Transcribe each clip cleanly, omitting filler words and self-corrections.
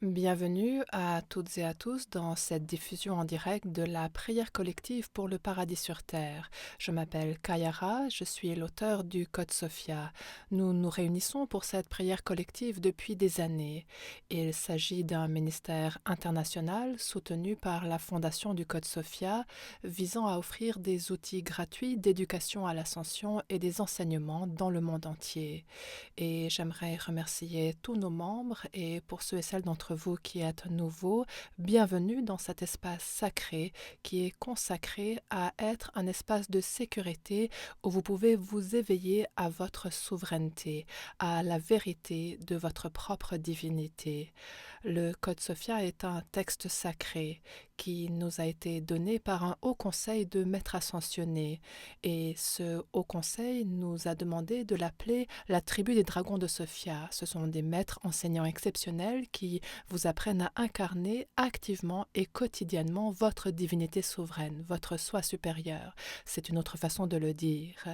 Bienvenue à toutes et à tous dans cette diffusion en direct de la prière collective pour le paradis sur terre. Je m'appelle Kayara, je suis l'auteur du Code Sophia. Nous nous réunissons pour cette prière collective depuis des années. Il s'agit d'un ministère international soutenu par la Fondation du Code Sophia visant à offrir des outils gratuits d'éducation à l'ascension et des enseignements dans le monde entier. Et j'aimerais remercier tous nos membres et pour ceux et celles d'entre vous qui êtes nouveaux, bienvenue dans cet espace sacré qui est consacré à être un espace de sécurité où vous pouvez vous éveiller à votre souveraineté, à la vérité de votre propre divinité. Le Code Sophia est un texte sacré qui nous a été donné par un haut conseil de maîtres ascensionnés et ce haut conseil nous a demandé de l'appeler la tribu des dragons de Sophia. Ce sont des maîtres enseignants exceptionnels qui vous apprennent à incarner activement et quotidiennement votre divinité souveraine, votre soi supérieur. C'est une autre façon de le dire.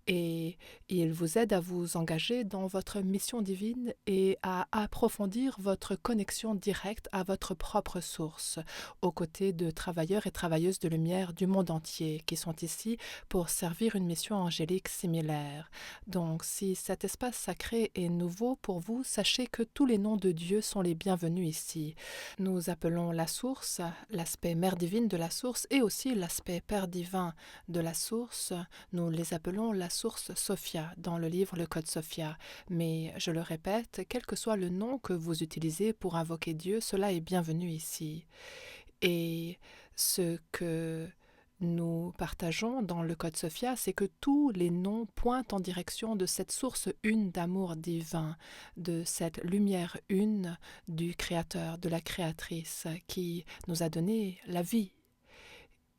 Et il vous aide à vous engager dans votre mission divine et à approfondir votre connexion directe à votre propre source, aux côtés de travailleurs et travailleuses de lumière du monde entier qui sont ici pour servir une mission angélique similaire. Donc, si cet espace sacré est nouveau pour vous, sachez que tous les noms de Dieu sont les bienvenus ici. Nous appelons la source, l'aspect mère divine de la source et aussi l'aspect père divin de la source. Nous les appelons la source Sophia dans le livre Le Code Sophia. Mais je le répète, quel que soit le nom que vous utilisez pour invoquer Dieu, cela est bienvenu ici. Et ce que nous partageons dans le Code Sophia, c'est que tous les noms pointent en direction de cette source une d'amour divin, de cette lumière une du Créateur, de la Créatrice, qui nous a donné la vie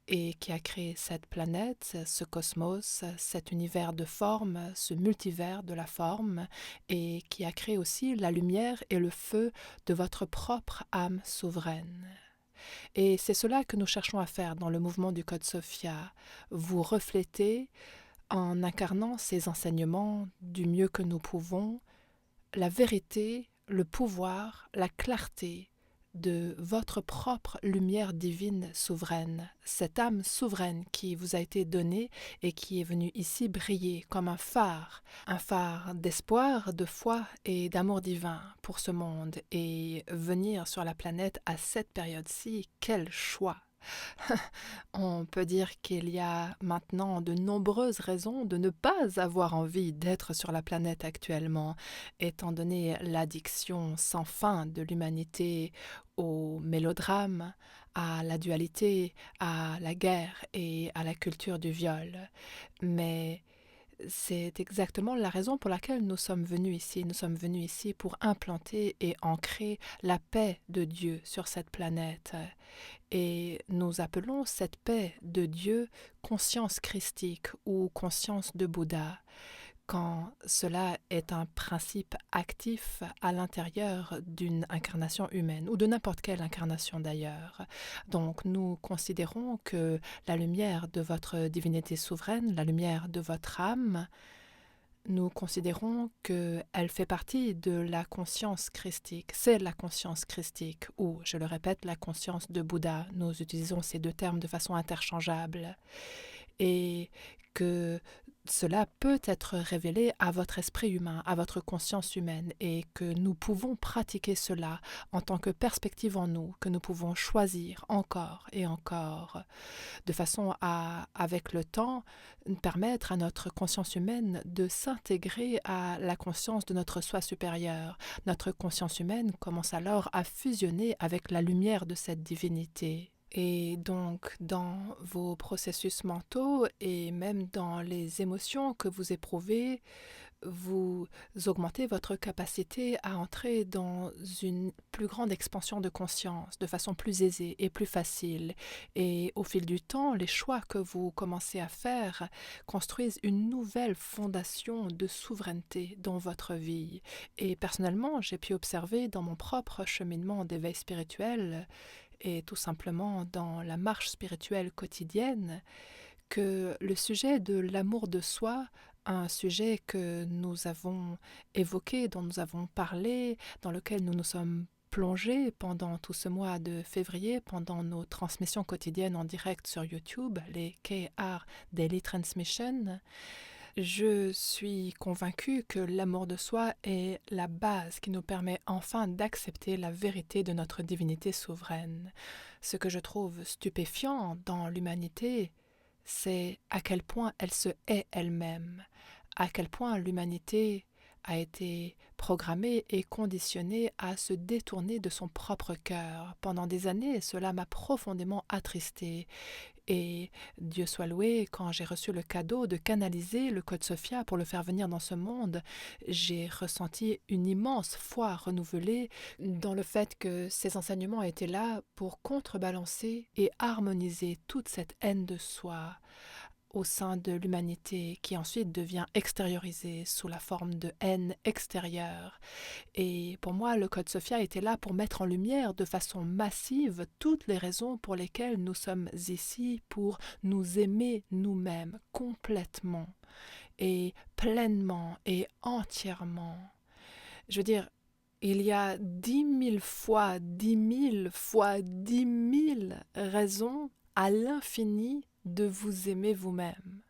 et qui a créé cette planète, ce cosmos, cet univers de forme, ce multivers de la forme, et qui a créé aussi la lumière et le feu de votre propre âme souveraine. Et c'est cela que nous cherchons à faire dans le mouvement du Code Sophia, vous refléter en incarnant ces enseignements du mieux que nous pouvons, la vérité, le pouvoir, la clarté de votre propre lumière divine souveraine, cette âme souveraine qui vous a été donnée et qui est venue ici briller comme un phare d'espoir, de foi et d'amour divin pour ce monde. Et venir sur la planète à cette période-ci, quel choix! On peut dire qu'il y a maintenant de nombreuses raisons de ne pas avoir envie d'être sur la planète actuellement, étant donné l'addiction sans fin de l'humanité au mélodrame, à la dualité, à la guerre et à la culture du viol. Mais c'est exactement la raison pour laquelle nous sommes venus ici. Nous sommes venus ici pour implanter et ancrer la paix de Dieu sur cette planète. Et nous appelons cette paix de Dieu conscience christique ou conscience de Bouddha, quand cela est un principe actif à l'intérieur d'une incarnation humaine, ou de n'importe quelle incarnation d'ailleurs. Donc nous considérons que la lumière de votre divinité souveraine, la lumière de votre âme, nous considérons qu'elle fait partie de la conscience christique. C'est la conscience christique, ou, je le répète, la conscience de Bouddha. Nous utilisons ces deux termes de façon interchangeable. Et que cela peut être révélé à votre esprit humain, à votre conscience humaine, et que nous pouvons pratiquer cela en tant que perspective en nous, que nous pouvons choisir encore et encore, de façon à, avec le temps, permettre à notre conscience humaine de s'intégrer à la conscience de notre soi supérieur. Notre conscience humaine commence alors à fusionner avec la lumière de cette divinité. Et donc, dans vos processus mentaux et même dans les émotions que vous éprouvez, vous augmentez votre capacité à entrer dans une plus grande expansion de conscience, de façon plus aisée et plus facile. Et au fil du temps, les choix que vous commencez à faire construisent une nouvelle fondation de souveraineté dans votre vie. Et personnellement, j'ai pu observer dans mon propre cheminement d'éveil spirituel et tout simplement dans la marche spirituelle quotidienne, que le sujet de l'amour de soi, un sujet que nous avons évoqué, dont nous avons parlé, dans lequel nous nous sommes plongé pendant tout ce mois de février, pendant nos transmissions quotidiennes en direct sur YouTube, les KR Daily Transmission. Je suis convaincue que l'amour de soi est la base qui nous permet enfin d'accepter la vérité de notre divinité souveraine. Ce que je trouve stupéfiant dans l'humanité, c'est à quel point elle se hait elle-même, à quel point l'humanité a été programmée et conditionnée à se détourner de son propre cœur. Pendant des années, cela m'a profondément attristée. Et Dieu soit loué, quand j'ai reçu le cadeau de canaliser le Code Sophia pour le faire venir dans ce monde, j'ai ressenti une immense foi renouvelée dans le fait que ces enseignements étaient là pour contrebalancer et harmoniser toute cette haine de soi au sein de l'humanité qui ensuite devient extériorisée sous la forme de haine extérieure. Et pour moi, le Code Sophia était là pour mettre en lumière de façon massive toutes les raisons pour lesquelles nous sommes ici, pour nous aimer nous-mêmes complètement et pleinement et entièrement. Je veux dire, il y a 10 000 fois, 10 000 fois 10 000 raisons à l'infini de vous aimer vous-même.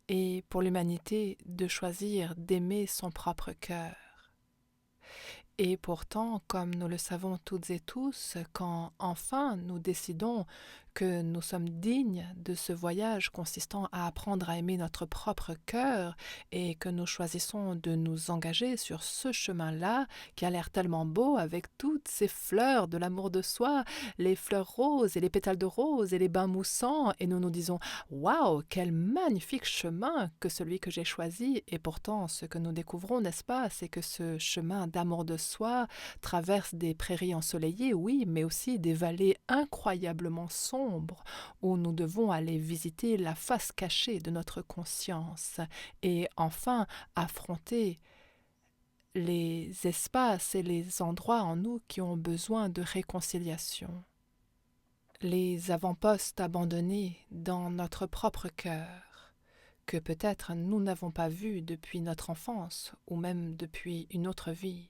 Et pour l'humanité, de choisir d'aimer son propre cœur. Et pourtant, comme nous le savons toutes et tous, quand enfin nous décidons que nous sommes dignes de ce voyage consistant à apprendre à aimer notre propre cœur et que nous choisissons de nous engager sur ce chemin-là qui a l'air tellement beau avec toutes ces fleurs de l'amour de soi, les fleurs roses et les pétales de rose et les bains moussants, et nous nous disons « Waouh, quel magnifique chemin que celui que j'ai choisi !» Et pourtant, ce que nous découvrons, n'est-ce pas, c'est que ce chemin d'amour de soi traverse des prairies ensoleillées, oui, mais aussi des vallées incroyablement sombres où nous devons aller visiter la face cachée de notre conscience et enfin affronter les espaces et les endroits en nous qui ont besoin de réconciliation. Les avant-postes abandonnés dans notre propre cœur, que peut-être nous n'avons pas vus depuis notre enfance ou même depuis une autre vie.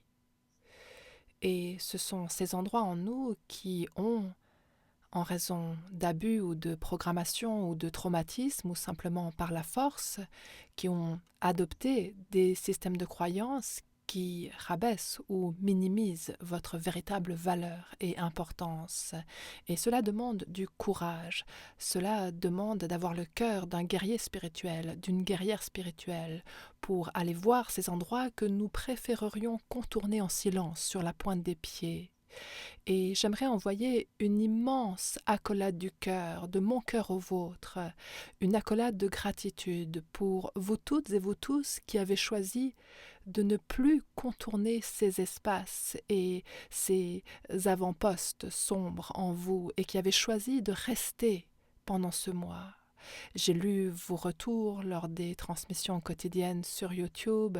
Et ce sont ces endroits en nous qui ont, en raison d'abus ou de programmation ou de traumatisme ou simplement par la force, qui ont adopté des systèmes de croyances qui rabaissent ou minimisent votre véritable valeur et importance. Et cela demande du courage, cela demande d'avoir le cœur d'un guerrier spirituel, d'une guerrière spirituelle, pour aller voir ces endroits que nous préférerions contourner en silence sur la pointe des pieds. Et j'aimerais envoyer une immense accolade du cœur, de mon cœur au vôtre, une accolade de gratitude pour vous toutes et vous tous qui avez choisi de ne plus contourner ces espaces et ces avant-postes sombres en vous et qui avez choisi de rester pendant ce mois. J'ai lu vos retours lors des transmissions quotidiennes sur YouTube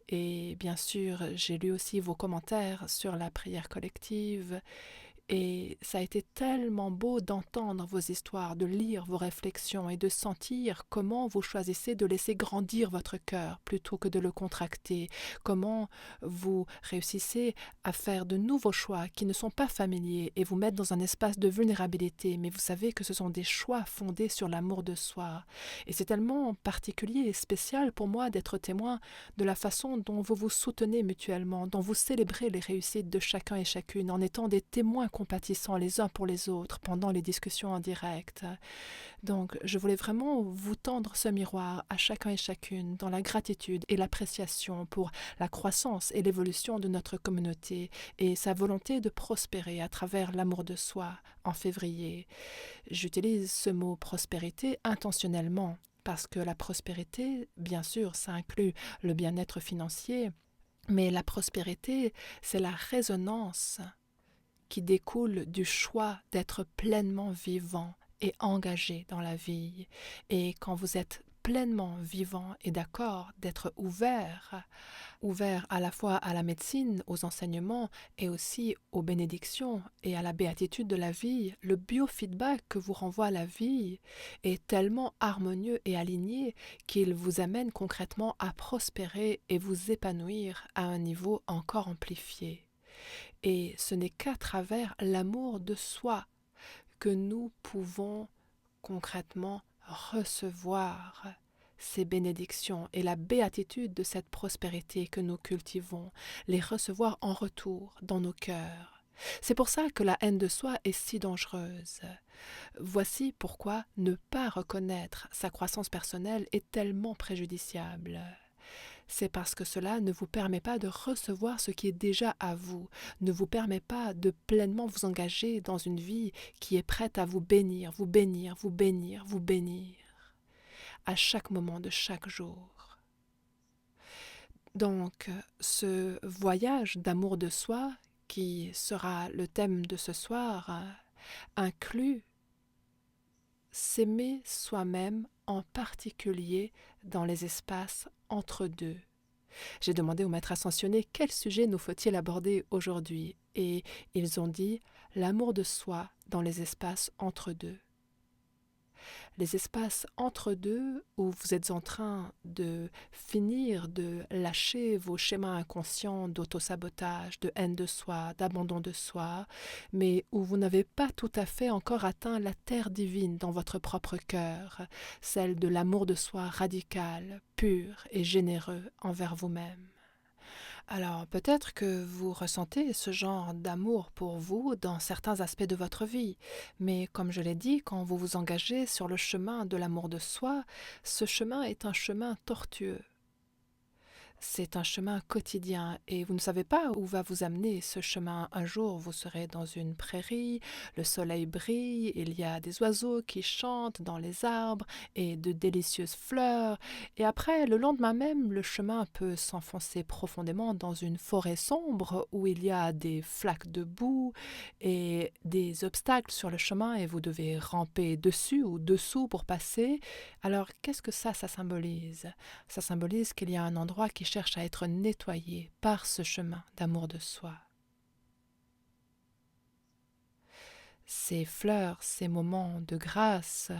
et bien sûr j'ai lu aussi vos commentaires sur la prière collective et ça a été tellement beau d'entendre vos histoires, de lire vos réflexions et de sentir comment vous choisissez de laisser grandir votre cœur plutôt que de le contracter, comment vous réussissez à faire de nouveaux choix qui ne sont pas familiers et vous mettre dans un espace de vulnérabilité, mais vous savez que ce sont des choix fondés sur l'amour de soi. Et c'est tellement particulier et spécial pour moi d'être témoin de la façon dont vous vous soutenez mutuellement, dont vous célébrez les réussites de chacun et chacune en étant des témoins compatissants les uns pour les autres pendant les discussions en direct. Donc, je voulais vraiment vous tendre ce miroir à chacun et chacune dans la gratitude et l'appréciation pour la croissance et l'évolution de notre communauté et sa volonté de prospérer à travers l'amour de soi en février. J'utilise ce mot prospérité intentionnellement parce que la prospérité, bien sûr, ça inclut le bien-être financier, mais la prospérité, c'est la résonance qui découle du choix d'être pleinement vivant et engagé dans la vie. Et quand vous êtes pleinement vivant et d'accord d'être ouvert à la fois à la médecine, aux enseignements et aussi aux bénédictions et à la béatitude de la vie, le biofeedback que vous renvoie la vie est tellement harmonieux et aligné qu'il vous amène concrètement à prospérer et vous épanouir à un niveau encore amplifié. Et ce n'est qu'à travers l'amour de soi que nous pouvons concrètement recevoir ces bénédictions et la béatitude de cette prospérité que nous cultivons, les recevoir en retour dans nos cœurs. C'est pour ça que la haine de soi est si dangereuse. Voici pourquoi ne pas reconnaître sa croissance personnelle est tellement préjudiciable. C'est parce que cela ne vous permet pas de recevoir ce qui est déjà à vous, ne vous permet pas de pleinement vous engager dans une vie qui est prête à vous bénir, vous bénir, vous bénir, vous bénir, à chaque moment de chaque jour. Donc, ce voyage d'amour de soi, qui sera le thème de ce soir, inclut s'aimer soi-même, en particulier dans les espaces entre deux. J'ai demandé au maître ascensionné quel sujet nous faut-il aborder aujourd'hui, et ils ont dit l'amour de soi dans les espaces entre deux. Les espaces entre deux où vous êtes en train de finir de lâcher vos schémas inconscients d'autosabotage, de haine de soi, d'abandon de soi, mais où vous n'avez pas tout à fait encore atteint la terre divine dans votre propre cœur, celle de l'amour de soi radical, pur et généreux envers vous-même. Alors, peut-être que vous ressentez ce genre d'amour pour vous dans certains aspects de votre vie, mais comme je l'ai dit, quand vous vous engagez sur le chemin de l'amour de soi, ce chemin est un chemin tortueux. C'est un chemin quotidien et vous ne savez pas où va vous amener ce chemin. Un jour, vous serez dans une prairie, le soleil brille, il y a des oiseaux qui chantent dans les arbres et de délicieuses fleurs. Et après, le lendemain même, le chemin peut s'enfoncer profondément dans une forêt sombre où il y a des flaques de boue et des obstacles sur le chemin et vous devez ramper dessus ou dessous pour passer. Alors, qu'est-ce que ça symbolise? Ça symbolise qu'il y a un endroit qui cherche à être nettoyé par ce chemin d'amour de soi. Ces fleurs, ces moments de grâce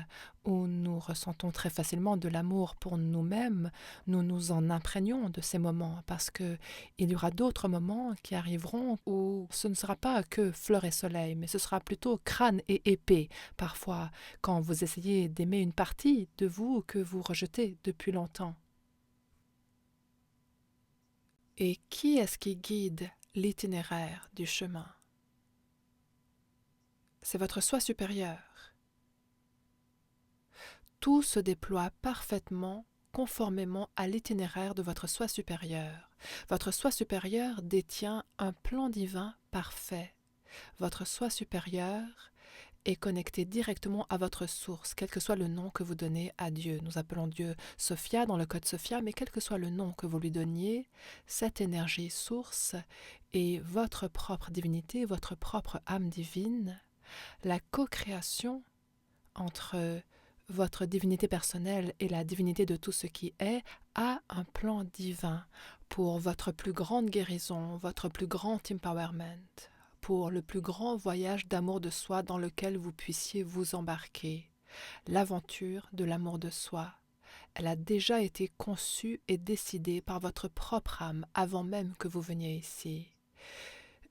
où nous ressentons très facilement de l'amour pour nous-mêmes, nous nous en imprégnons de ces moments parce que il y aura d'autres moments qui arriveront où ce ne sera pas que fleurs et soleil, mais ce sera plutôt crâne et épée parfois quand vous essayez d'aimer une partie de vous que vous rejetez depuis longtemps. Et qui est-ce qui guide l'itinéraire du chemin? C'est votre soi supérieur. Tout se déploie parfaitement, conformément à l'itinéraire de votre soi supérieur. Votre soi supérieur détient un plan divin parfait. Votre soi supérieur est connecté directement à votre source, quel que soit le nom que vous donnez à Dieu. Nous appelons Dieu Sophia dans le code Sophia, mais quel que soit le nom que vous lui donniez, cette énergie source est votre propre divinité, votre propre âme divine. La co-création entre votre divinité personnelle et la divinité de tout ce qui est a un plan divin pour votre plus grande guérison, votre plus grand empowerment, pour le plus grand voyage d'amour de soi dans lequel vous puissiez vous embarquer. L'aventure de l'amour de soi, elle a déjà été conçue et décidée par votre propre âme avant même que vous veniez ici.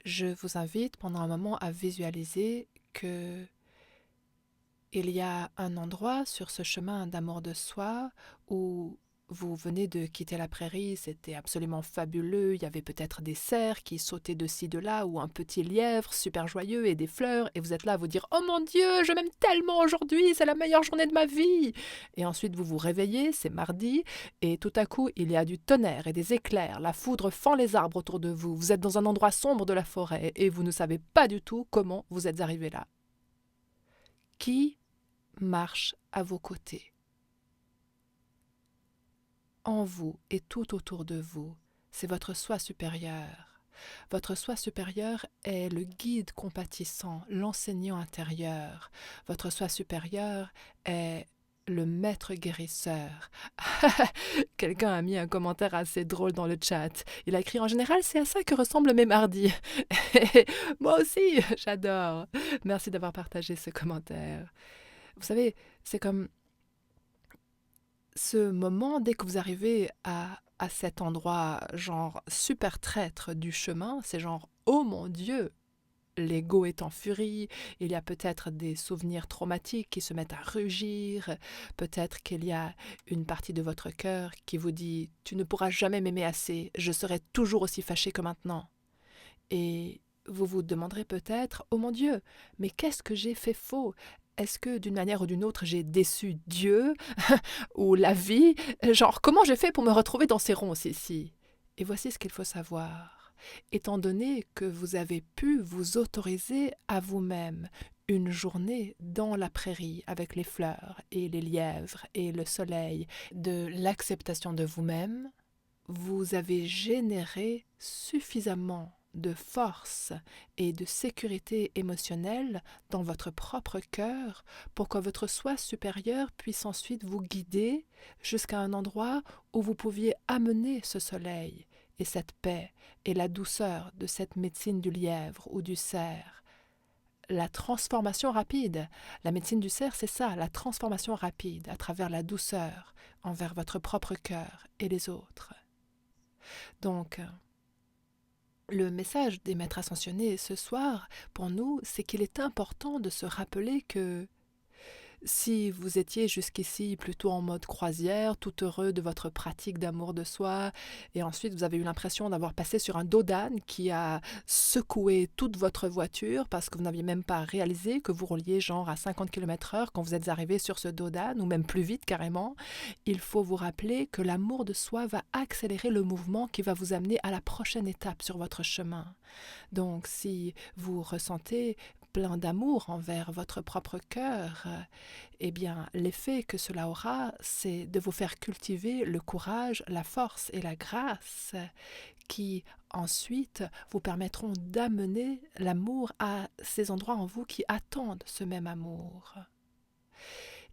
Je vous invite pendant un moment à visualiser que il y a un endroit sur ce chemin d'amour de soi où vous venez de quitter la prairie, c'était absolument fabuleux, il y avait peut-être des cerfs qui sautaient de ci, de là, ou un petit lièvre super joyeux et des fleurs, et vous êtes là à vous dire « Oh mon Dieu, je m'aime tellement aujourd'hui, c'est la meilleure journée de ma vie !» Et ensuite vous vous réveillez, c'est mardi, et tout à coup il y a du tonnerre et des éclairs, la foudre fend les arbres autour de vous, vous êtes dans un endroit sombre de la forêt, et vous ne savez pas du tout comment vous êtes arrivé là. Qui marche à vos côtés? En vous et tout autour de vous, c'est votre soi supérieur. Votre soi supérieur est le guide compatissant, l'enseignant intérieur. Votre soi supérieur est le maître guérisseur. Quelqu'un a mis un commentaire assez drôle dans le chat. Il a écrit « En général, c'est à ça que ressemblent mes mardis. » Moi aussi, j'adore. Merci d'avoir partagé ce commentaire. Vous savez, c'est comme ce moment, dès que vous arrivez à cet endroit, genre super traître du chemin, c'est genre Oh mon Dieu! L'ego est en furie, il y a peut-être des souvenirs traumatiques qui se mettent à rugir, peut-être qu'il y a une partie de votre cœur qui vous dit « Tu ne pourras jamais m'aimer assez, je serai toujours aussi fâché que maintenant ». Et vous vous demanderez peut-être « Oh mon Dieu, mais qu'est-ce que j'ai fait faux ? Est-ce que d'une manière ou d'une autre j'ai déçu Dieu ou la vie ? Genre comment j'ai fait pour me retrouver dans ces ronces ici ?» Et voici ce qu'il faut savoir. Étant donné que vous avez pu vous autoriser à vous-même une journée dans la prairie avec les fleurs et les lièvres et le soleil, de l'acceptation de vous-même, vous avez généré suffisamment de force et de sécurité émotionnelle dans votre propre cœur pour que votre soi supérieur puisse ensuite vous guider jusqu'à un endroit où vous pouviez amener ce soleil et cette paix et la douceur de cette médecine du lièvre ou du cerf. La transformation rapide. La médecine du cerf, c'est ça, la transformation rapide à travers la douceur envers votre propre cœur et les autres. Donc, le message des maîtres ascensionnés ce soir, pour nous, c'est qu'il est important de se rappeler que si vous étiez jusqu'ici plutôt en mode croisière, tout heureux de votre pratique d'amour de soi, et ensuite vous avez eu l'impression d'avoir passé sur un dos d'âne qui a secoué toute votre voiture parce que vous n'aviez même pas réalisé que vous rouliez genre à 50 km/h quand vous êtes arrivé sur ce dos d'âne, ou même plus vite carrément, il faut vous rappeler que l'amour de soi va accélérer le mouvement qui va vous amener à la prochaine étape sur votre chemin. Donc si vous ressentez plein d'amour envers votre propre cœur, eh bien, l'effet que cela aura, c'est de vous faire cultiver le courage, la force et la grâce qui, ensuite, vous permettront d'amener l'amour à ces endroits en vous qui attendent ce même amour.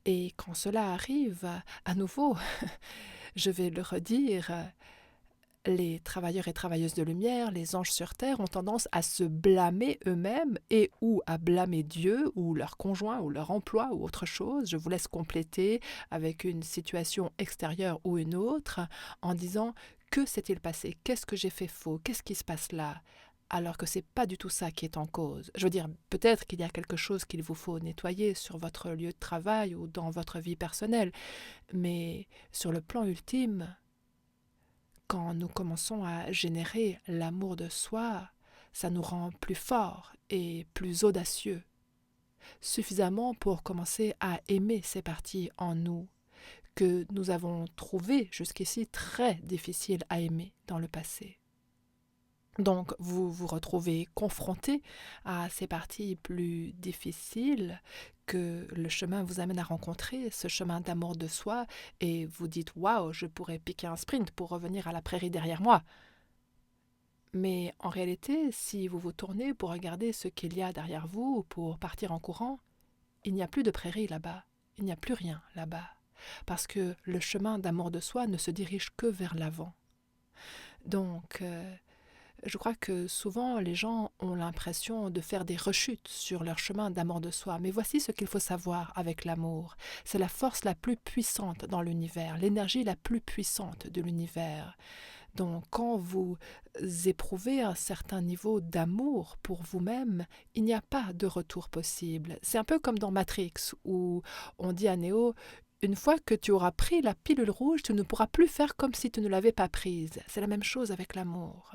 Et quand cela arrive, à nouveau, je vais le redire, les travailleurs et travailleuses de lumière, les anges sur terre, ont tendance à se blâmer eux-mêmes et ou à blâmer Dieu ou leur conjoint ou leur emploi ou autre chose. Je vous laisse compléter avec une situation extérieure ou une autre en disant « Que s'est-il passé ? Qu'est-ce que j'ai fait faux ? Qu'est-ce qui se passe là ?» alors que c'est pas du tout ça qui est en cause. Je veux dire, peut-être qu'il y a quelque chose qu'il vous faut nettoyer sur votre lieu de travail ou dans votre vie personnelle, mais sur le plan ultime, quand nous commençons à générer l'amour de soi, ça nous rend plus forts et plus audacieux, suffisamment pour commencer à aimer ces parties en nous que nous avons trouvées jusqu'ici très difficiles à aimer dans le passé. Donc vous vous retrouvez confronté à ces parties plus difficiles que le chemin vous amène à rencontrer, ce chemin d'amour de soi, et vous dites « Waouh, je pourrais piquer un sprint pour revenir à la prairie derrière moi ». Mais en réalité, si vous vous tournez pour regarder ce qu'il y a derrière vous, pour partir en courant, il n'y a plus de prairie là-bas, il n'y a plus rien là-bas, parce que le chemin d'amour de soi ne se dirige que vers l'avant. Donc, je crois que souvent les gens ont l'impression de faire des rechutes sur leur chemin d'amour de soi. Mais voici ce qu'il faut savoir avec l'amour. C'est la force la plus puissante dans l'univers, l'énergie la plus puissante de l'univers. Donc quand vous éprouvez un certain niveau d'amour pour vous-même, il n'y a pas de retour possible. C'est un peu comme dans Matrix où on dit à Neo « Une fois que tu auras pris la pilule rouge, tu ne pourras plus faire comme si tu ne l'avais pas prise. » C'est la même chose avec l'amour.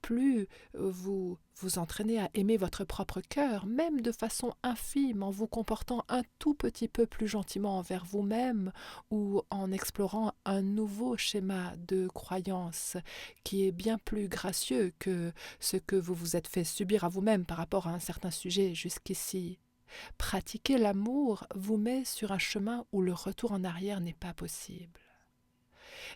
Plus vous vous entraînez à aimer votre propre cœur, même de façon infime, en vous comportant un tout petit peu plus gentiment envers vous-même ou en explorant un nouveau schéma de croyance qui est bien plus gracieux que ce que vous vous êtes fait subir à vous-même par rapport à un certain sujet jusqu'ici. Pratiquer l'amour vous met sur un chemin où le retour en arrière n'est pas possible.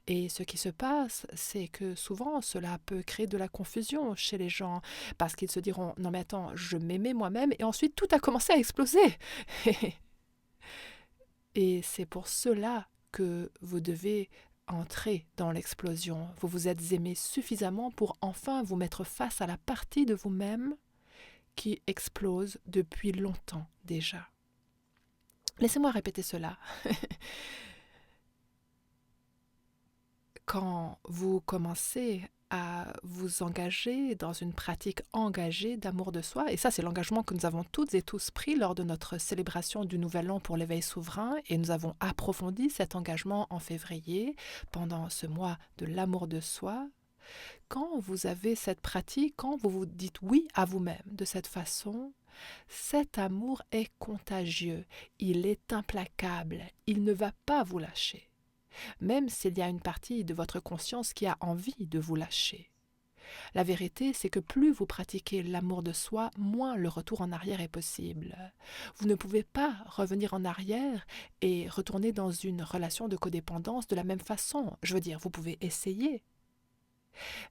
Et ce qui se passe, c'est que souvent cela peut créer de la confusion chez les gens parce qu'ils se diront « Non mais attends, je m'aimais moi-même et ensuite tout a commencé à exploser !» Et c'est pour cela que vous devez entrer dans l'explosion. Vous vous êtes aimé suffisamment pour enfin vous mettre face à la partie de vous-même qui explose depuis longtemps déjà. Laissez-moi répéter cela. Quand vous commencez à vous engager dans une pratique engagée d'amour de soi. Et ça, c'est l'engagement que nous avons toutes et tous pris lors de notre célébration du Nouvel An pour l'éveil souverain. Et nous avons approfondi cet engagement en février, pendant ce mois de l'amour de soi. Quand vous avez cette pratique, quand vous vous dites oui à vous-même de cette façon, cet amour est contagieux, il est implacable, il ne va pas vous lâcher, même s'il y a une partie de votre conscience qui a envie de vous lâcher. La vérité, c'est que plus vous pratiquez l'amour de soi, moins le retour en arrière est possible. Vous ne pouvez pas revenir en arrière et retourner dans une relation de codépendance de la même façon. Je veux dire, vous pouvez essayer,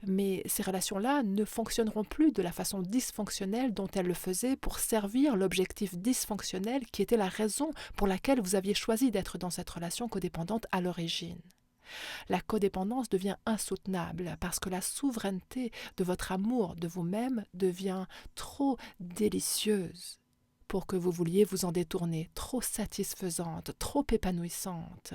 mais ces relations-là ne fonctionneront plus de la façon dysfonctionnelle dont elles le faisaient pour servir l'objectif dysfonctionnel qui était la raison pour laquelle vous aviez choisi d'être dans cette relation codépendante à l'origine. La codépendance devient insoutenable parce que la souveraineté de votre amour de vous-même devient trop délicieuse pour que vous vouliez vous en détourner, trop satisfaisante, trop épanouissante.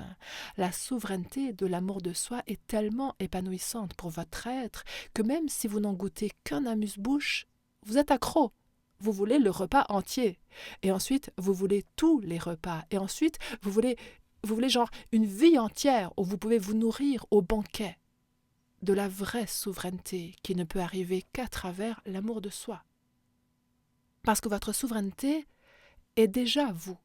La souveraineté de l'amour de soi est tellement épanouissante pour votre être que même si vous n'en goûtez qu'un amuse-bouche, vous êtes accro. Vous voulez le repas entier. Et ensuite, vous voulez tous les repas. Et ensuite, vous voulez genre une vie entière où vous pouvez vous nourrir au banquet de la vraie souveraineté qui ne peut arriver qu'à travers l'amour de soi. Parce que votre souveraineté est déjà vous.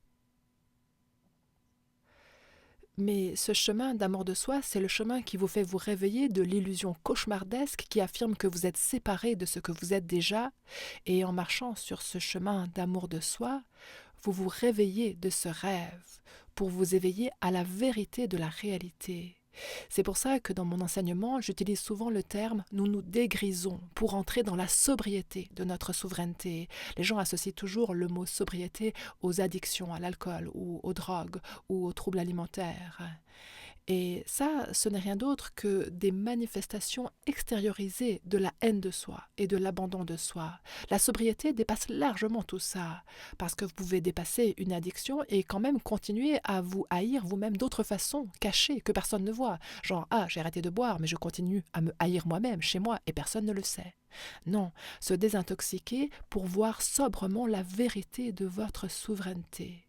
Mais ce chemin d'amour de soi, c'est le chemin qui vous fait vous réveiller de l'illusion cauchemardesque qui affirme que vous êtes séparé de ce que vous êtes déjà, et en marchant sur ce chemin d'amour de soi, vous vous réveillez de ce rêve pour vous éveiller à la vérité de la réalité. C'est pour ça que dans mon enseignement, j'utilise souvent le terme « nous nous dégrisons » pour entrer dans la sobriété de notre souveraineté. Les gens associent toujours le mot sobriété aux addictions, à l'alcool ou aux drogues ou aux troubles alimentaires. Et ça, ce n'est rien d'autre que des manifestations extériorisées de la haine de soi et de l'abandon de soi. La sobriété dépasse largement tout ça, parce que vous pouvez dépasser une addiction et quand même continuer à vous haïr vous-même d'autres façons, cachées, que personne ne voit. Genre, ah, j'ai arrêté de boire, mais je continue à me haïr moi-même, chez moi, et personne ne le sait. Non, se désintoxiquer pour voir sobrement la vérité de votre souveraineté.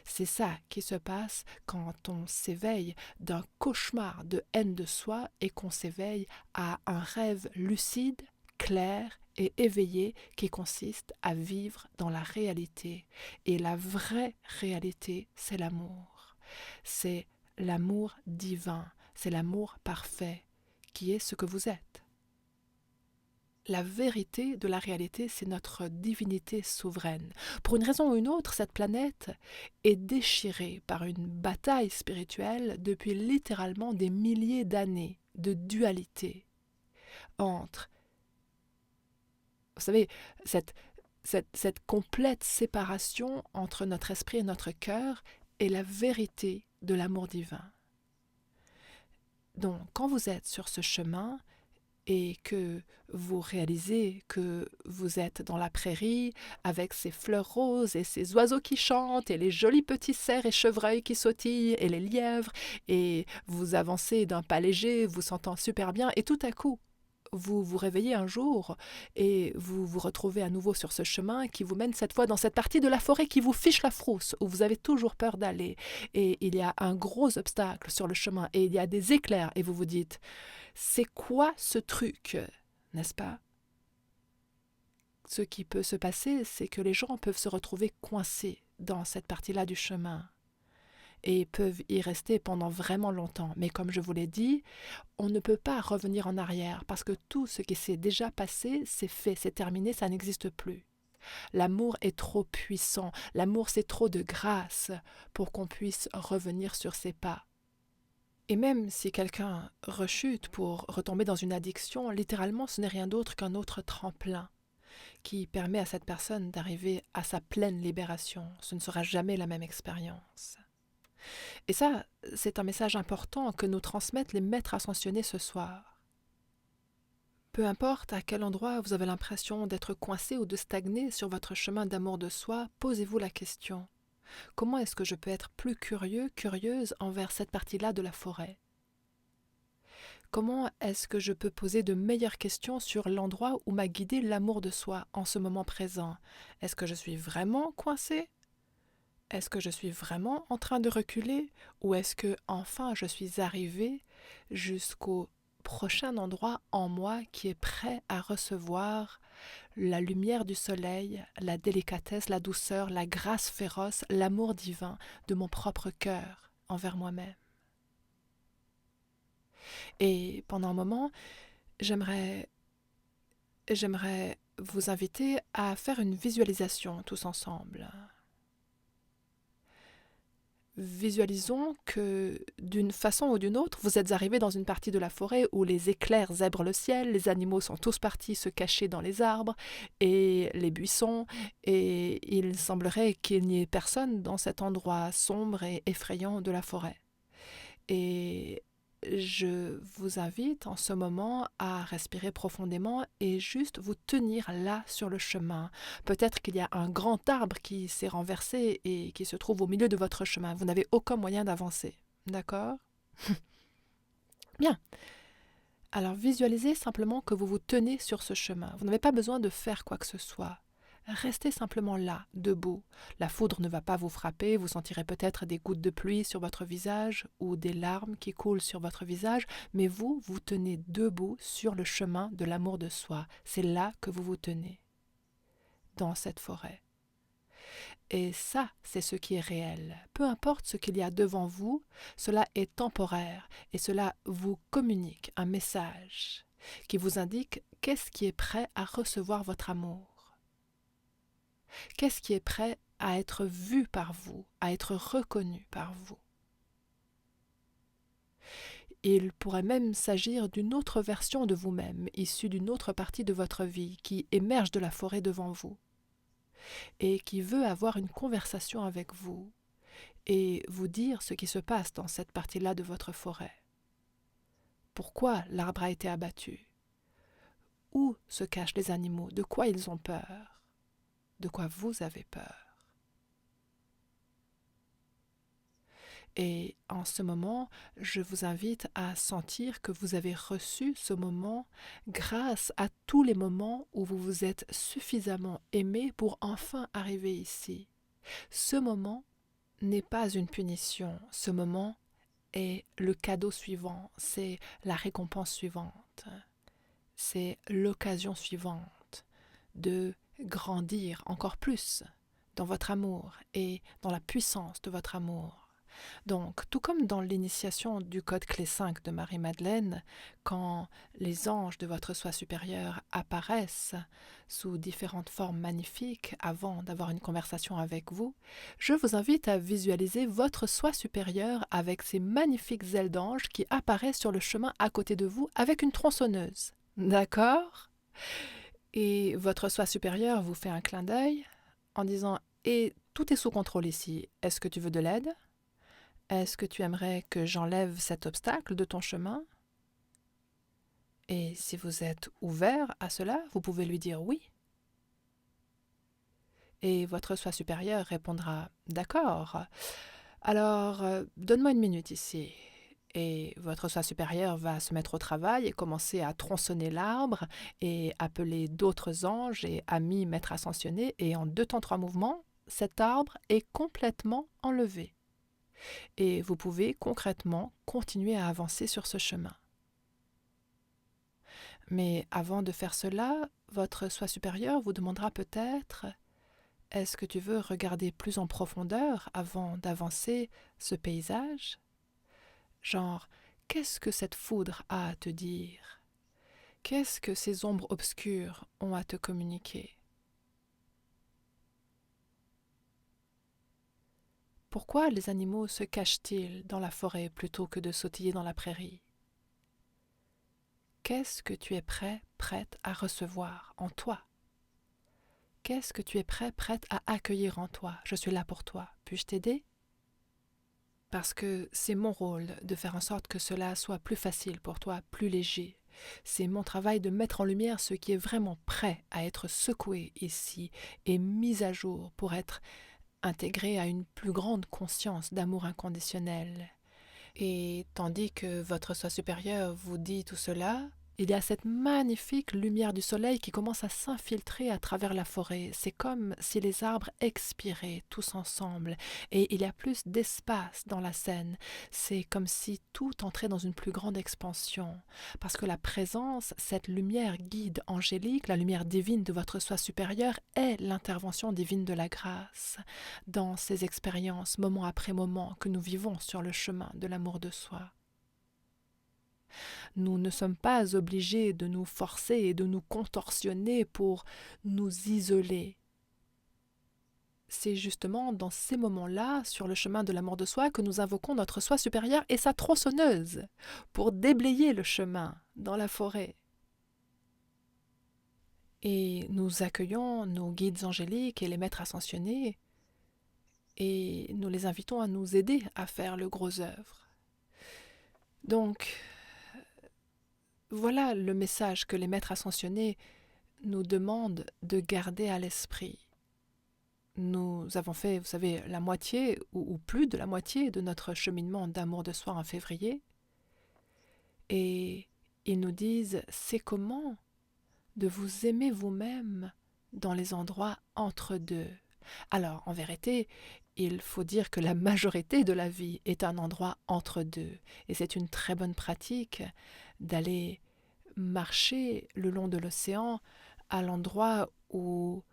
C'est ça qui se passe quand on s'éveille d'un cauchemar de haine de soi et qu'on s'éveille à un rêve lucide, clair et éveillé qui consiste à vivre dans la réalité. Et la vraie réalité, c'est l'amour. C'est l'amour divin, c'est l'amour parfait, qui est ce que vous êtes. La vérité de la réalité, c'est notre divinité souveraine. Pour une raison ou une autre, cette planète est déchirée par une bataille spirituelle depuis littéralement des milliers d'années de dualité entre, vous savez, cette complète séparation entre notre esprit et notre cœur et la vérité de l'amour divin. Donc, quand vous êtes sur ce chemin, et que vous réalisez que vous êtes dans la prairie avec ces fleurs roses et ces oiseaux qui chantent et les jolis petits cerfs et chevreuils qui sautillent et les lièvres, et vous avancez d'un pas léger, vous sentant super bien, et tout à coup, vous vous réveillez un jour et vous vous retrouvez à nouveau sur ce chemin qui vous mène cette fois dans cette partie de la forêt qui vous fiche la frousse, où vous avez toujours peur d'aller, et il y a un gros obstacle sur le chemin et il y a des éclairs et vous vous dites « c'est quoi ce truc ?» n'est-ce pas? Ce qui peut se passer, c'est que les gens peuvent se retrouver coincés dans cette partie-là du chemin et peuvent y rester pendant vraiment longtemps. Mais comme je vous l'ai dit, on ne peut pas revenir en arrière parce que tout ce qui s'est déjà passé, c'est fait, c'est terminé, ça n'existe plus. L'amour est trop puissant, l'amour c'est trop de grâce pour qu'on puisse revenir sur ses pas. Et même si quelqu'un rechute pour retomber dans une addiction, littéralement ce n'est rien d'autre qu'un autre tremplin qui permet à cette personne d'arriver à sa pleine libération. Ce ne sera jamais la même expérience. Et ça, c'est un message important que nous transmettent les maîtres ascensionnés ce soir. Peu importe à quel endroit vous avez l'impression d'être coincé ou de stagner sur votre chemin d'amour de soi, posez-vous la question. Comment est-ce que je peux être plus curieux, curieuse envers cette partie-là de la forêt? Comment est-ce que je peux poser de meilleures questions sur l'endroit où m'a guidé l'amour de soi en ce moment présent? Est-ce que je suis vraiment coincée? Est-ce que je suis vraiment en train de reculer? Ou est-ce que enfin je suis arrivée jusqu'au prochain endroit en moi qui est prêt à recevoir la lumière du soleil, la délicatesse, la douceur, la grâce féroce, l'amour divin de mon propre cœur envers moi-même? Et pendant un moment, j'aimerais vous inviter à faire une visualisation tous ensemble. Visualisons que d'une façon ou d'une autre, vous êtes arrivé dans une partie de la forêt où les éclairs zèbrent le ciel, les animaux sont tous partis se cacher dans les arbres et les buissons, et il semblerait qu'il n'y ait personne dans cet endroit sombre et effrayant de la forêt. Et je vous invite en ce moment à respirer profondément et juste vous tenir là sur le chemin. Peut-être qu'il y a un grand arbre qui s'est renversé et qui se trouve au milieu de votre chemin. Vous n'avez aucun moyen d'avancer. D'accord? Bien. Alors visualisez simplement que vous vous tenez sur ce chemin. Vous n'avez pas besoin de faire quoi que ce soit. Restez simplement là, debout. La foudre ne va pas vous frapper, vous sentirez peut-être des gouttes de pluie sur votre visage ou des larmes qui coulent sur votre visage, mais vous, vous tenez debout sur le chemin de l'amour de soi. C'est là que vous vous tenez, dans cette forêt. Et ça, c'est ce qui est réel. Peu importe ce qu'il y a devant vous, cela est temporaire et cela vous communique un message qui vous indique qu'est-ce qui est prêt à recevoir votre amour. Qu'est-ce qui est prêt à être vu par vous, à être reconnu par vous? Il pourrait même s'agir d'une autre version de vous-même, issue d'une autre partie de votre vie, qui émerge de la forêt devant vous, et qui veut avoir une conversation avec vous, et vous dire ce qui se passe dans cette partie-là de votre forêt. Pourquoi l'arbre a été abattu? Où se cachent les animaux? De quoi ils ont peur? De quoi vous avez peur? Et en ce moment, je vous invite à sentir que vous avez reçu ce moment grâce à tous les moments où vous vous êtes suffisamment aimé pour enfin arriver ici. Ce moment n'est pas une punition, ce moment est le cadeau suivant, c'est la récompense suivante, c'est l'occasion suivante de grandir encore plus dans votre amour et dans la puissance de votre amour. Donc, tout comme dans l'initiation du code clé 5 de Marie-Madeleine, quand les anges de votre soi supérieur apparaissent sous différentes formes magnifiques avant d'avoir une conversation avec vous, je vous invite à visualiser votre soi supérieur avec ces magnifiques ailes d'ange qui apparaissent sur le chemin à côté de vous avec une tronçonneuse. D'accord? Et votre soi supérieur vous fait un clin d'œil en disant « Et tout est sous contrôle ici, est-ce que tu veux de l'aide ? Est-ce que tu aimerais que j'enlève cet obstacle de ton chemin ?» Et si vous êtes ouvert à cela, vous pouvez lui dire oui. Et votre soi supérieur répondra « D'accord, alors donne-moi une minute ici. » Et votre soi supérieur va se mettre au travail et commencer à tronçonner l'arbre et appeler d'autres anges et amis maîtres ascensionnés. Et en 2 temps 3 mouvements, cet arbre est complètement enlevé. Et vous pouvez concrètement continuer à avancer sur ce chemin. Mais avant de faire cela, votre soi supérieur vous demandera peut-être « Est-ce que tu veux regarder plus en profondeur avant d'avancer ce paysage ?» Genre, qu'est-ce que cette foudre a à te dire? Qu'est-ce que ces ombres obscures ont à te communiquer? Pourquoi les animaux se cachent-ils dans la forêt plutôt que de sautiller dans la prairie? Qu'est-ce que tu es prêt, prête à recevoir en toi? Qu'est-ce que tu es prêt, prête à accueillir en toi? Je suis là pour toi. Puis-je t'aider? Parce que c'est mon rôle de faire en sorte que cela soit plus facile pour toi, plus léger. C'est mon travail de mettre en lumière ce qui est vraiment prêt à être secoué ici et mis à jour pour être intégré à une plus grande conscience d'amour inconditionnel. Et tandis que votre soi supérieur vous dit tout cela, il y a cette magnifique lumière du soleil qui commence à s'infiltrer à travers la forêt. C'est comme si les arbres expiraient tous ensemble et il y a plus d'espace dans la scène. C'est comme si tout entrait dans une plus grande expansion. Parce que la présence, cette lumière guide angélique, la lumière divine de votre soi supérieur est l'intervention divine de la grâce dans ces expériences, moment après moment, que nous vivons sur le chemin de l'amour de soi. Nous ne sommes pas obligés de nous forcer et de nous contorsionner pour nous isoler. C'est justement dans ces moments-là, sur le chemin de l'amour de soi, que nous invoquons notre soi supérieur et sa tronçonneuse pour déblayer le chemin dans la forêt. Et nous accueillons nos guides angéliques et les maîtres ascensionnés et nous les invitons à nous aider à faire le gros œuvre. Donc, voilà le message que les maîtres ascensionnés nous demandent de garder à l'esprit. Nous avons fait, vous savez, la moitié ou plus de la moitié de notre cheminement d'amour de soi en février. Et ils nous disent, c'est comment de vous aimer vous-même dans les endroits entre deux. Alors, en vérité, il faut dire que la majorité de la vie est un endroit entre deux. Et c'est une très bonne pratique d'aller marcher le long de l'océan à l'endroit où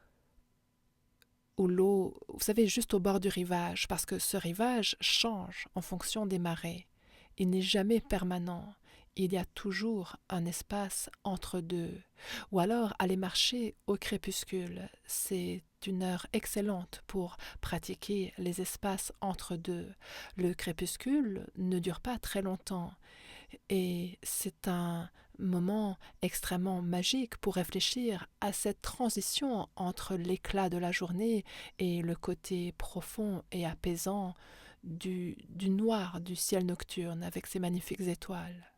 l'eau, vous savez, juste au bord du rivage, parce que ce rivage change en fonction des marées. Il n'est jamais permanent. Il y a toujours un espace entre deux. Ou alors aller marcher au crépuscule. C'est une heure excellente pour pratiquer les espaces entre deux. Le crépuscule ne dure pas très longtemps et c'est un moment extrêmement magique pour réfléchir à cette transition entre l'éclat de la journée et le côté profond et apaisant du noir du ciel nocturne avec ses magnifiques étoiles.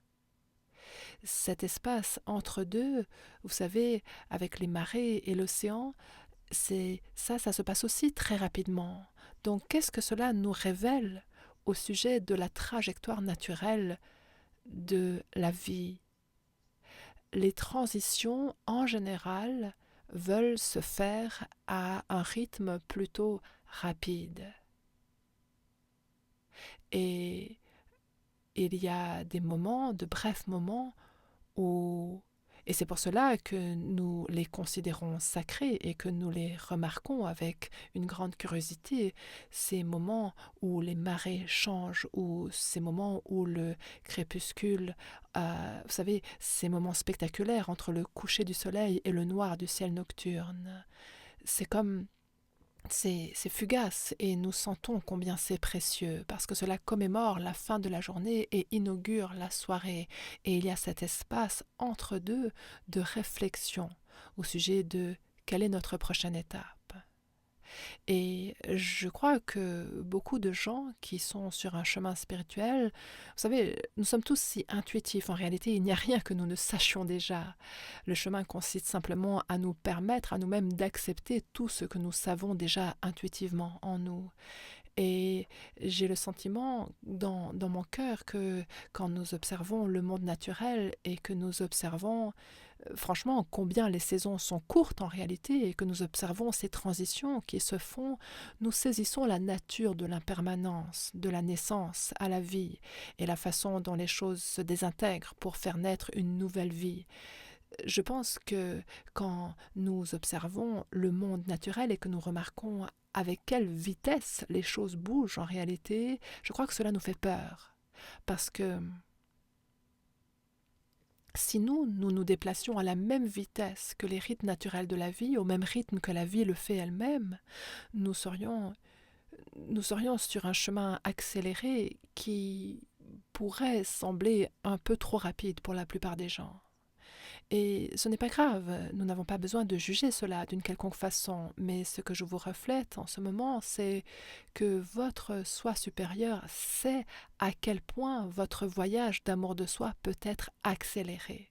Cet espace entre deux, vous savez, avec les marées et l'océan, ça se passe aussi très rapidement. Donc qu'est-ce que cela nous révèle au sujet de la trajectoire naturelle de la vie? Les transitions, en général, veulent se faire à un rythme plutôt rapide. Et il y a des moments, de brefs moments, où... Et c'est pour cela que nous les considérons sacrés et que nous les remarquons avec une grande curiosité, ces moments où les marées changent, ou ces moments où le crépuscule, vous savez, ces moments spectaculaires entre le coucher du soleil et le noir du ciel nocturne. C'est comme c'est fugace et nous sentons combien c'est précieux parce que cela commémore la fin de la journée et inaugure la soirée. Et il y a cet espace entre deux de réflexion au sujet de quelle est notre prochaine étape. Et je crois que beaucoup de gens qui sont sur un chemin spirituel, vous savez, nous sommes tous si intuitifs. En réalité, il n'y a rien que nous ne sachions déjà. Le chemin consiste simplement à nous permettre à nous-mêmes d'accepter tout ce que nous savons déjà intuitivement en nous. Et j'ai le sentiment dans mon cœur que quand nous observons le monde naturel et que nous observons franchement combien les saisons sont courtes en réalité et que nous observons ces transitions qui se font, nous saisissons la nature de l'impermanence, de la naissance à la vie et la façon dont les choses se désintègrent pour faire naître une nouvelle vie. Je pense que quand nous observons le monde naturel et que nous remarquons avec quelle vitesse les choses bougent en réalité, je crois que cela nous fait peur. Parce que si nous déplacions à la même vitesse que les rythmes naturels de la vie, au même rythme que la vie le fait elle-même, nous serions sur un chemin accéléré qui pourrait sembler un peu trop rapide pour la plupart des gens. Et ce n'est pas grave, nous n'avons pas besoin de juger cela d'une quelconque façon, mais ce que je vous reflète en ce moment, c'est que votre soi supérieur sait à quel point votre voyage d'amour de soi peut être accéléré.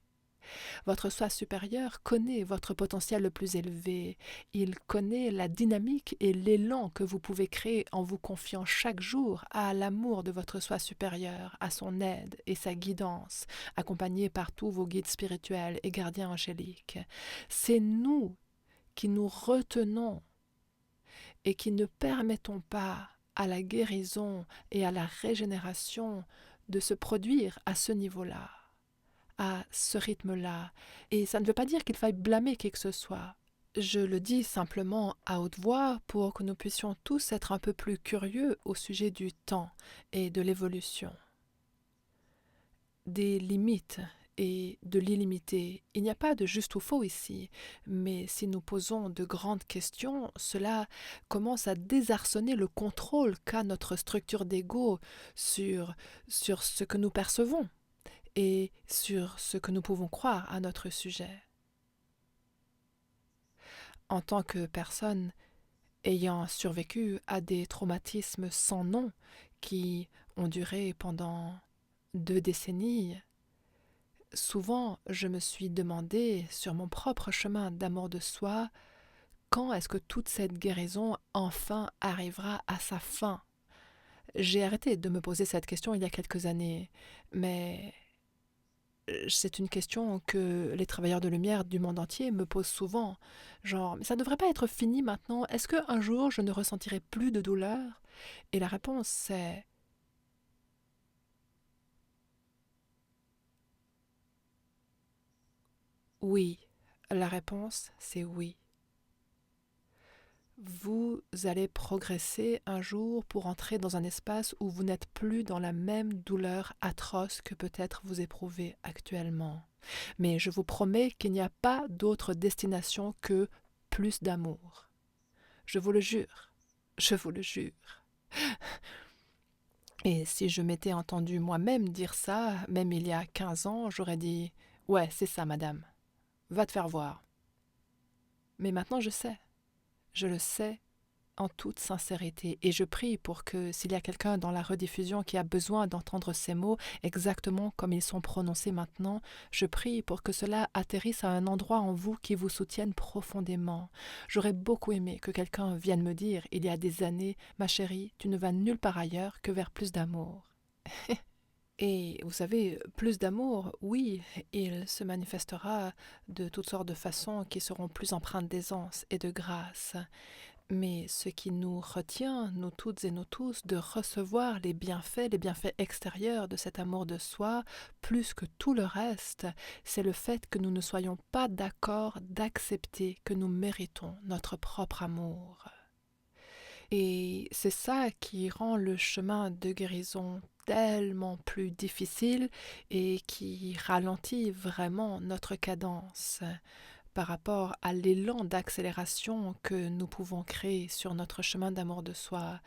Votre soi supérieur connaît votre potentiel le plus élevé. Il connaît la dynamique et l'élan que vous pouvez créer en vous confiant chaque jour à l'amour de votre soi supérieur, à son aide et sa guidance, accompagné par tous vos guides spirituels et gardiens angéliques. C'est nous qui nous retenons et qui ne permettons pas à la guérison et à la régénération de se produire à ce niveau-là, à ce rythme-là. Et ça ne veut pas dire qu'il faille blâmer qui que ce soit. Je le dis simplement à haute voix pour que nous puissions tous être un peu plus curieux au sujet du temps et de l'évolution, des limites et de l'illimité. Il n'y a pas de juste ou faux ici, mais si nous posons de grandes questions, cela commence à désarçonner le contrôle qu'a notre structure d'ego sur ce que nous percevons et sur ce que nous pouvons croire à notre sujet. En tant que personne ayant survécu à des traumatismes sans nom qui ont duré pendant 2 décennies, souvent je me suis demandé sur mon propre chemin d'amour de soi, quand est-ce que toute cette guérison enfin arrivera à sa fin? J'ai arrêté de me poser cette question il y a quelques années, mais c'est une question que les travailleurs de lumière du monde entier me posent souvent. Genre, mais ça ne devrait pas être fini maintenant? Est-ce qu'un jour je ne ressentirai plus de douleur? Et la réponse c'est oui. La réponse c'est oui. Vous allez progresser un jour pour entrer dans un espace où vous n'êtes plus dans la même douleur atroce que peut-être vous éprouvez actuellement. Mais je vous promets qu'il n'y a pas d'autre destination que plus d'amour. Je vous le jure. Je vous le jure. Et si je m'étais entendu moi-même dire ça, même il y a 15 ans, j'aurais dit « Ouais, c'est ça, madame. Va te faire voir. » Mais maintenant je sais. Je le sais en toute sincérité. Et je prie pour que s'il y a quelqu'un dans la rediffusion qui a besoin d'entendre ces mots exactement comme ils sont prononcés maintenant, je prie pour que cela atterrisse à un endroit en vous qui vous soutienne profondément. J'aurais beaucoup aimé que quelqu'un vienne me dire il y a des années, ma chérie, tu ne vas nulle part ailleurs que vers plus d'amour. Et vous savez, plus d'amour, oui, il se manifestera de toutes sortes de façons qui seront plus empreintes d'aisance et de grâce. Mais ce qui nous retient, nous toutes et nous tous, de recevoir les bienfaits extérieurs de cet amour de soi, plus que tout le reste, c'est le fait que nous ne soyons pas d'accord d'accepter que nous méritons notre propre amour. Et c'est ça qui rend le chemin de guérison tellement plus difficile et qui ralentit vraiment notre cadence par rapport à l'élan d'accélération que nous pouvons créer sur notre chemin d'amour de soi.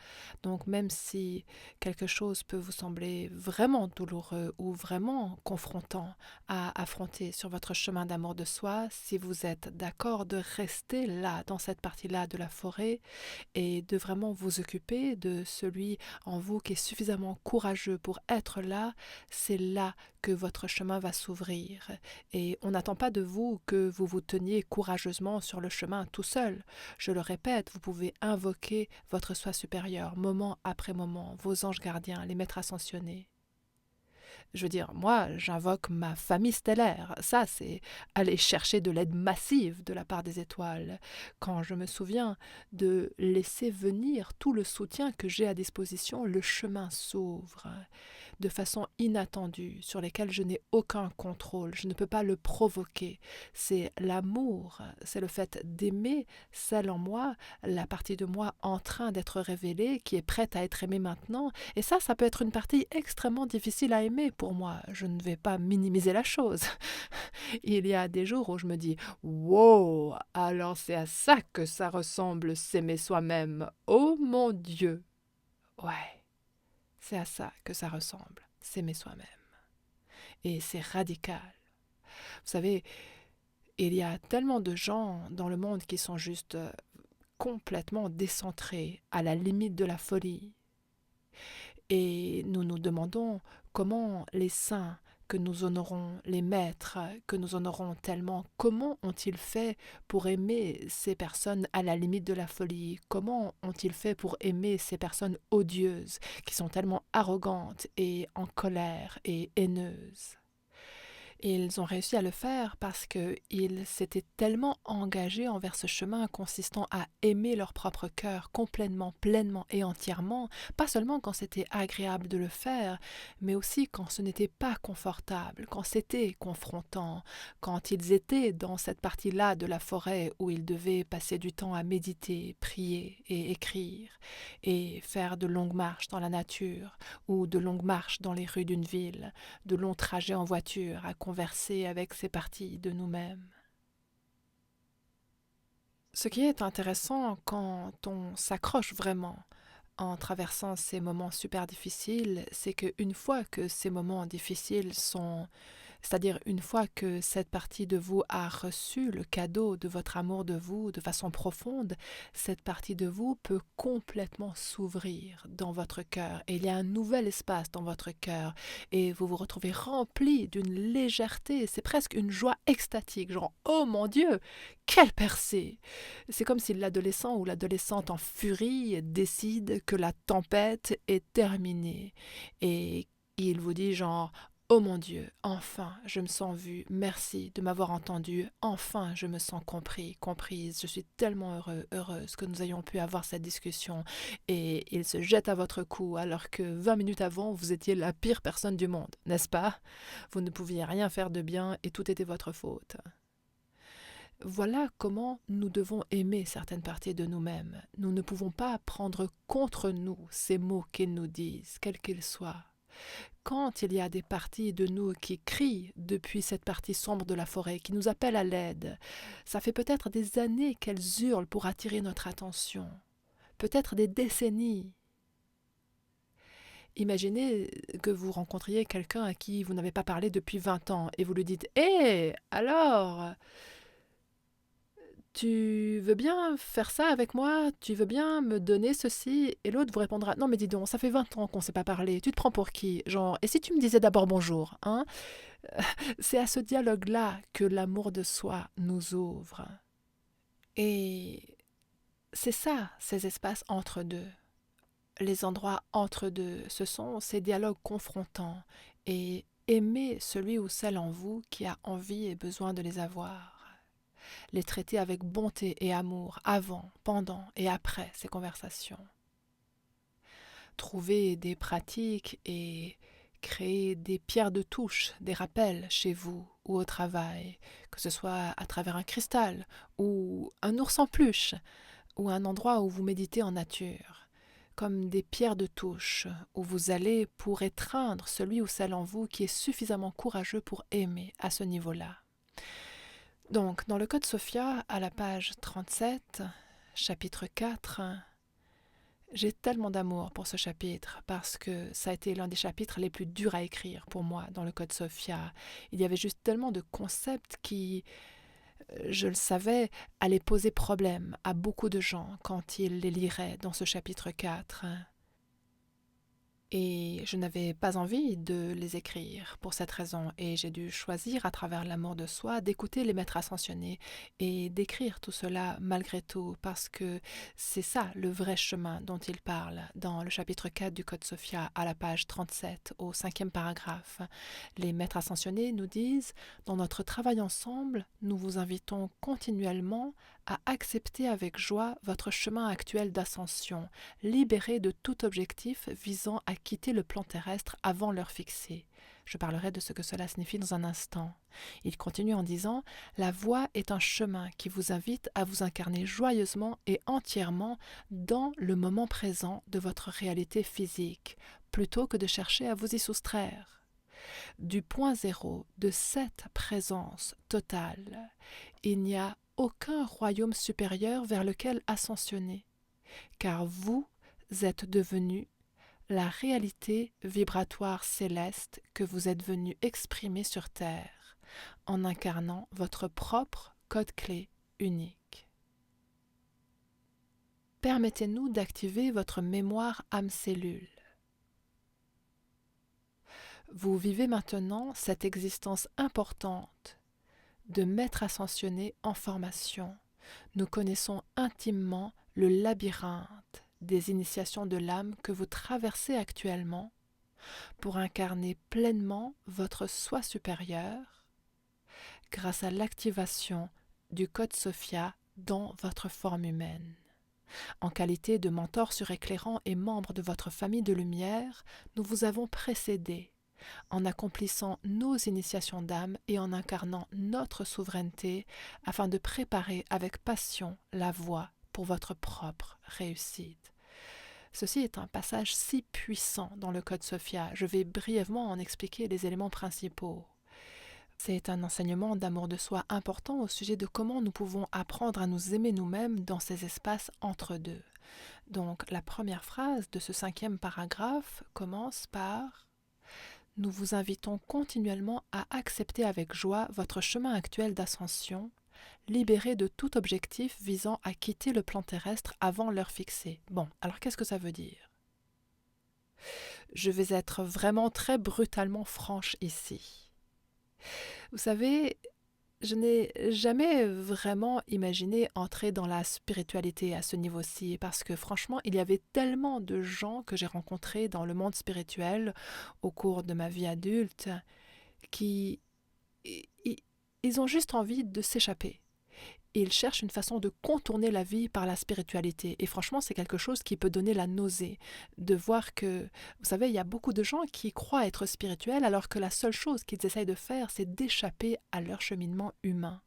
Donc même si quelque chose peut vous sembler vraiment douloureux ou vraiment confrontant à affronter sur votre chemin d'amour de soi, si vous êtes d'accord de rester là, dans cette partie-là de la forêt, et de vraiment vous occuper de celui en vous qui est suffisamment courageux pour être là, c'est là que votre chemin va s'ouvrir. Et on n'attend pas de vous que vous vous teniez courageusement sur le chemin tout seul. Je le répète, vous pouvez invoquer votre soi supérieur moment après moment, vos anges gardiens, les maîtres ascensionnés. Je veux dire, moi, j'invoque ma famille stellaire. Ça, c'est aller chercher de l'aide massive de la part des étoiles. Quand je me souviens de laisser venir tout le soutien que j'ai à disposition, le chemin s'ouvre de façon inattendue, sur lesquelles je n'ai aucun contrôle. Je ne peux pas le provoquer. C'est l'amour, c'est le fait d'aimer celle en moi, la partie de moi en train d'être révélée, qui est prête à être aimée maintenant. Et ça peut être une partie extrêmement difficile à aimer pour moi. Je ne vais pas minimiser la chose. Il y a des jours où je me dis « Wow, alors c'est à ça que ça ressemble s'aimer soi-même. Oh mon Dieu !» Ouais. C'est à ça que ça ressemble, s'aimer soi-même. Et c'est radical. Vous savez, il y a tellement de gens dans le monde qui sont juste complètement décentrés, à la limite de la folie. Et nous nous demandons comment les saints, que nous honorons, les maîtres que nous honorons tellement, comment ont-ils fait pour aimer ces personnes à la limite de la folie? Comment ont-ils fait pour aimer ces personnes odieuses, qui sont tellement arrogantes et en colère et haineuses? Et ils ont réussi à le faire parce qu'ils s'étaient tellement engagés envers ce chemin consistant à aimer leur propre cœur complètement, pleinement et entièrement, pas seulement quand c'était agréable de le faire, mais aussi quand ce n'était pas confortable, quand c'était confrontant, quand ils étaient dans cette partie-là de la forêt où ils devaient passer du temps à méditer, prier et écrire, et faire de longues marches dans la nature ou de longues marches dans les rues d'une ville, de longs trajets en voiture à converser avec ces parties de nous-mêmes. Ce qui est intéressant quand on s'accroche vraiment en traversant ces moments super difficiles, c'est qu'une fois que ces moments difficiles sont, c'est-à-dire une fois que cette partie de vous a reçu le cadeau de votre amour de vous de façon profonde, cette partie de vous peut complètement s'ouvrir dans votre cœur. Et il y a un nouvel espace dans votre cœur. Et vous vous retrouvez rempli d'une légèreté. C'est presque une joie extatique. Genre, oh mon Dieu, quelle percée! C'est comme si l'adolescent ou l'adolescente en furie décide que la tempête est terminée. Et il vous dit genre, oh mon Dieu, enfin je me sens vue, merci de m'avoir entendu, enfin je me sens compris, comprise, je suis tellement heureuse que nous ayons pu avoir cette discussion. Et il se jette à votre cou alors que 20 minutes avant vous étiez la pire personne du monde, n'est-ce pas? Vous ne pouviez rien faire de bien et tout était votre faute. Voilà comment nous devons aimer certaines parties de nous-mêmes. Nous ne pouvons pas prendre contre nous ces mots qu'ils nous disent, quels qu'ils soient. Quand il y a des parties de nous qui crient depuis cette partie sombre de la forêt, qui nous appellent à l'aide, ça fait peut-être des années qu'elles hurlent pour attirer notre attention, peut-être des décennies. Imaginez que vous rencontriez quelqu'un à qui vous n'avez pas parlé depuis 20 ans et vous lui dites « Hé, alors, tu veux bien faire ça avec moi? Tu veux bien me donner ceci? » Et l'autre vous répondra « Non mais dis donc, ça fait 20 ans qu'on ne s'est pas parlé, tu te prends pour qui? Genre, et si tu me disais d'abord bonjour, hein ?» C'est à ce dialogue-là que l'amour de soi nous ouvre. Et c'est ça, ces espaces entre deux. Les endroits entre deux, ce sont ces dialogues confrontants. Et aimer celui ou celle en vous qui a envie et besoin de les avoir. Les traiter avec bonté et amour avant, pendant et après ces conversations. Trouver des pratiques et créer des pierres de touche, des rappels chez vous ou au travail, que ce soit à travers un cristal ou un ours en peluche ou un endroit où vous méditez en nature, comme des pierres de touche où vous allez pour étreindre celui ou celle en vous qui est suffisamment courageux pour aimer à ce niveau-là. Donc, dans le Code Sophia, à la page 37, chapitre 4, j'ai tellement d'amour pour ce chapitre parce que ça a été l'un des chapitres les plus durs à écrire pour moi dans le Code Sophia. Il y avait juste tellement de concepts qui, je le savais, allaient poser problème à beaucoup de gens quand ils les liraient dans ce chapitre 4. Et je n'avais pas envie de les écrire pour cette raison, et j'ai dû choisir à travers l'amour de soi d'écouter les maîtres ascensionnés et d'écrire tout cela malgré tout, parce que c'est ça le vrai chemin dont il parle dans le chapitre 4 du Code Sophia à la page 37 au 5e paragraphe. Les maîtres ascensionnés nous disent « Dans notre travail ensemble, nous vous invitons continuellement à accepter avec joie votre chemin actuel d'ascension, libéré de tout objectif visant à quitter le plan terrestre avant l'heure fixée. » Je parlerai de ce que cela signifie dans un instant. Il continue en disant « La voie est un chemin qui vous invite à vous incarner joyeusement et entièrement dans le moment présent de votre réalité physique, plutôt que de chercher à vous y soustraire. » Du point zéro de cette présence totale, il n'y a aucun royaume supérieur vers lequel ascensionner, car vous êtes devenu la réalité vibratoire céleste que vous êtes venu exprimer sur Terre, en incarnant votre propre code-clé unique. Permettez-nous d'activer votre mémoire âme-cellule. Vous vivez maintenant cette existence importante de maître ascensionné en formation. Nous connaissons intimement le labyrinthe des initiations de l'âme que vous traversez actuellement pour incarner pleinement votre soi supérieur grâce à l'activation du Code Sophia dans votre forme humaine. En qualité de mentor suréclairant et membre de votre famille de lumière, nous vous avons précédé en accomplissant nos initiations d'âme et en incarnant notre souveraineté afin de préparer avec passion la voie pour votre propre réussite. Ceci est un passage si puissant dans le Code Sophia. Je vais brièvement en expliquer les éléments principaux. C'est un enseignement d'amour de soi important au sujet de comment nous pouvons apprendre à nous aimer nous-mêmes dans ces espaces entre deux. Donc, la première phrase de ce 5e paragraphe commence par « Nous vous invitons continuellement à accepter avec joie votre chemin actuel d'ascension, libéré de tout objectif visant à quitter le plan terrestre avant l'heure fixée. » Bon, alors qu'est-ce que ça veut dire? Je vais être vraiment très brutalement franche ici. Vous savez, je n'ai jamais vraiment imaginé entrer dans la spiritualité à ce niveau-ci parce que franchement, il y avait tellement de gens que j'ai rencontrés dans le monde spirituel au cours de ma vie adulte qui ils ont juste envie de s'échapper. Ils cherchent une façon de contourner la vie par la spiritualité. Et franchement, c'est quelque chose qui peut donner la nausée, de voir que, vous savez, il y a beaucoup de gens qui croient être spirituels alors que la seule chose qu'ils essayent de faire, c'est d'échapper à leur cheminement humain.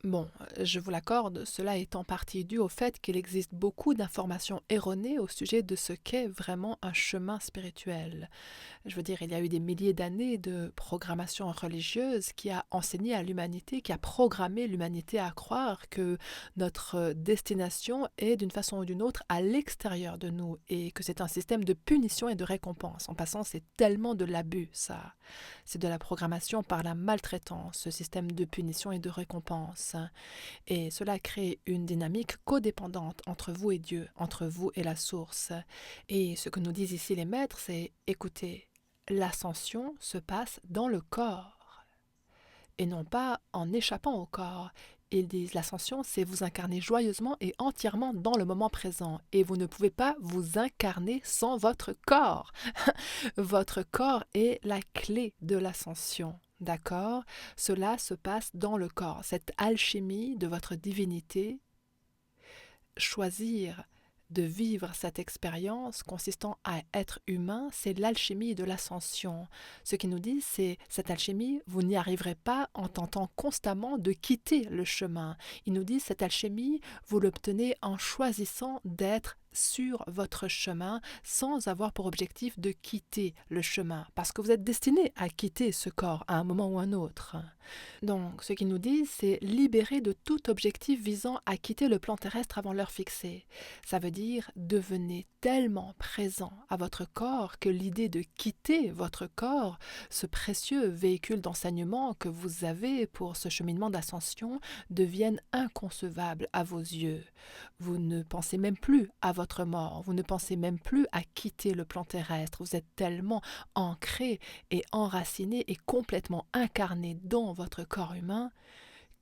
Bon, je vous l'accorde, cela est en partie dû au fait qu'il existe beaucoup d'informations erronées au sujet de ce qu'est vraiment un chemin spirituel. Je veux dire, il y a eu des milliers d'années de programmation religieuse qui a enseigné à l'humanité, qui a programmé l'humanité à croire que notre destination est d'une façon ou d'une autre à l'extérieur de nous et que c'est un système de punition et de récompense. En passant, c'est tellement de l'abus, ça. C'est de la programmation par la maltraitance, ce système de punition et de récompense. Et cela crée une dynamique codépendante entre vous et Dieu, entre vous et la source. Et ce que nous disent ici les maîtres, c'est écoutez, l'ascension se passe dans le corps et non pas en échappant au corps. Ils disent l'ascension, c'est vous incarner joyeusement et entièrement dans le moment présent. Et vous ne pouvez pas vous incarner sans votre corps. Votre corps est la clé de l'ascension. D'accord? Cela se passe dans le corps. Cette alchimie de votre divinité, choisir de vivre cette expérience consistant à être humain, c'est l'alchimie de l'ascension. Ce qu'ils nous disent, c'est cette alchimie, vous n'y arriverez pas en tentant constamment de quitter le chemin. Ils nous disent cette alchimie, vous l'obtenez en choisissant d'être sur votre chemin sans avoir pour objectif de quitter le chemin, parce que vous êtes destiné à quitter ce corps à un moment ou un autre. Donc, ce qu'ils nous disent, c'est libérer de tout objectif visant à quitter le plan terrestre avant l'heure fixée. Ça veut dire devenez tellement présent à votre corps que l'idée de quitter votre corps, ce précieux véhicule d'enseignement que vous avez pour ce cheminement d'ascension, devienne inconcevable à vos yeux. Vous ne pensez même plus à votre mort, vous ne pensez même plus à quitter le plan terrestre. Vous êtes tellement ancré et enraciné et complètement incarné dans votre corps humain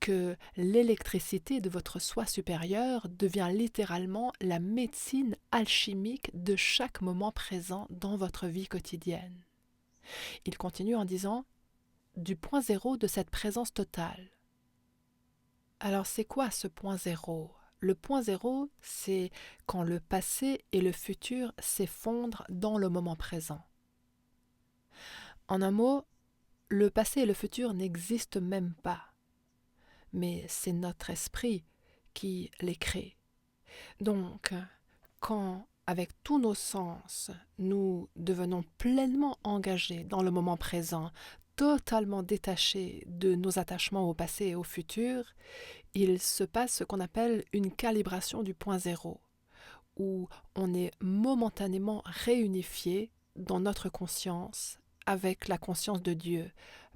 que l'électricité de votre soi supérieur devient littéralement la médecine alchimique de chaque moment présent dans votre vie quotidienne. Il continue en disant « du point zéro de cette présence totale ». Alors c'est quoi ce point zéro ? Le point zéro, c'est quand le passé et le futur s'effondrent dans le moment présent. En un mot, le passé et le futur n'existent même pas, mais c'est notre esprit qui les crée. Donc, quand, avec tous nos sens, nous devenons pleinement engagés dans le moment présent, totalement détachés de nos attachements au passé et au futur, il se passe ce qu'on appelle une calibration du point zéro, où on est momentanément réunifié dans notre conscience avec la conscience de Dieu,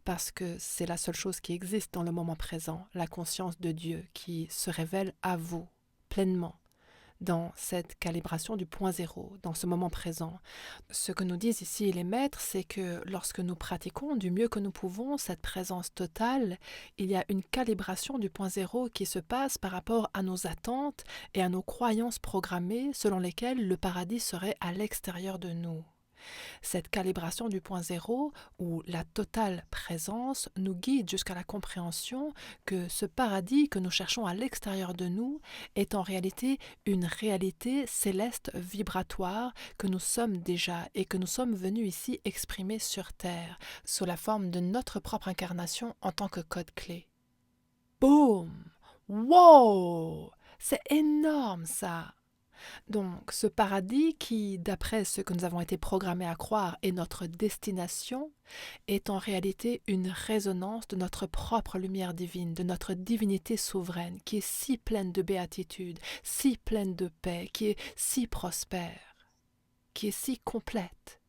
parce que c'est la seule chose qui existe dans le moment présent, la conscience de Dieu qui se révèle à vous pleinement, dans cette calibration du point zéro, dans ce moment présent. Ce que nous disent ici les maîtres, c'est que lorsque nous pratiquons du mieux que nous pouvons cette présence totale, il y a une calibration du point zéro qui se passe par rapport à nos attentes et à nos croyances programmées selon lesquelles le paradis serait à l'extérieur de nous. Cette calibration du point zéro, ou la totale présence, nous guide jusqu'à la compréhension que ce paradis que nous cherchons à l'extérieur de nous est en réalité une réalité céleste vibratoire que nous sommes déjà et que nous sommes venus ici exprimer sur Terre, sous la forme de notre propre incarnation en tant que code clé. Boum! Wow! C'est énorme ça! Donc, ce paradis qui, d'après ce que nous avons été programmés à croire, est notre destination, est en réalité une résonance de notre propre lumière divine, de notre divinité souveraine, qui est si pleine de béatitude, si pleine de paix, qui est si prospère, qui est si complète.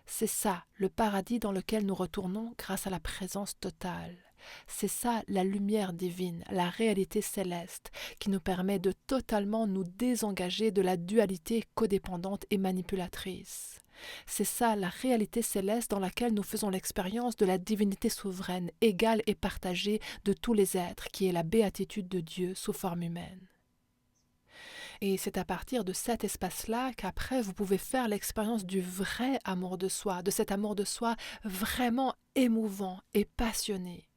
C'est ça, le paradis dans lequel nous retournons grâce à la présence totale. C'est ça la lumière divine, la réalité céleste, qui nous permet de totalement nous désengager de la dualité codépendante et manipulatrice. C'est ça la réalité céleste dans laquelle nous faisons l'expérience de la divinité souveraine, égale et partagée de tous les êtres, qui est la béatitude de Dieu sous forme humaine. Et c'est à partir de cet espace-là qu'après vous pouvez faire l'expérience du vrai amour de soi, de cet amour de soi vraiment émouvant et passionné,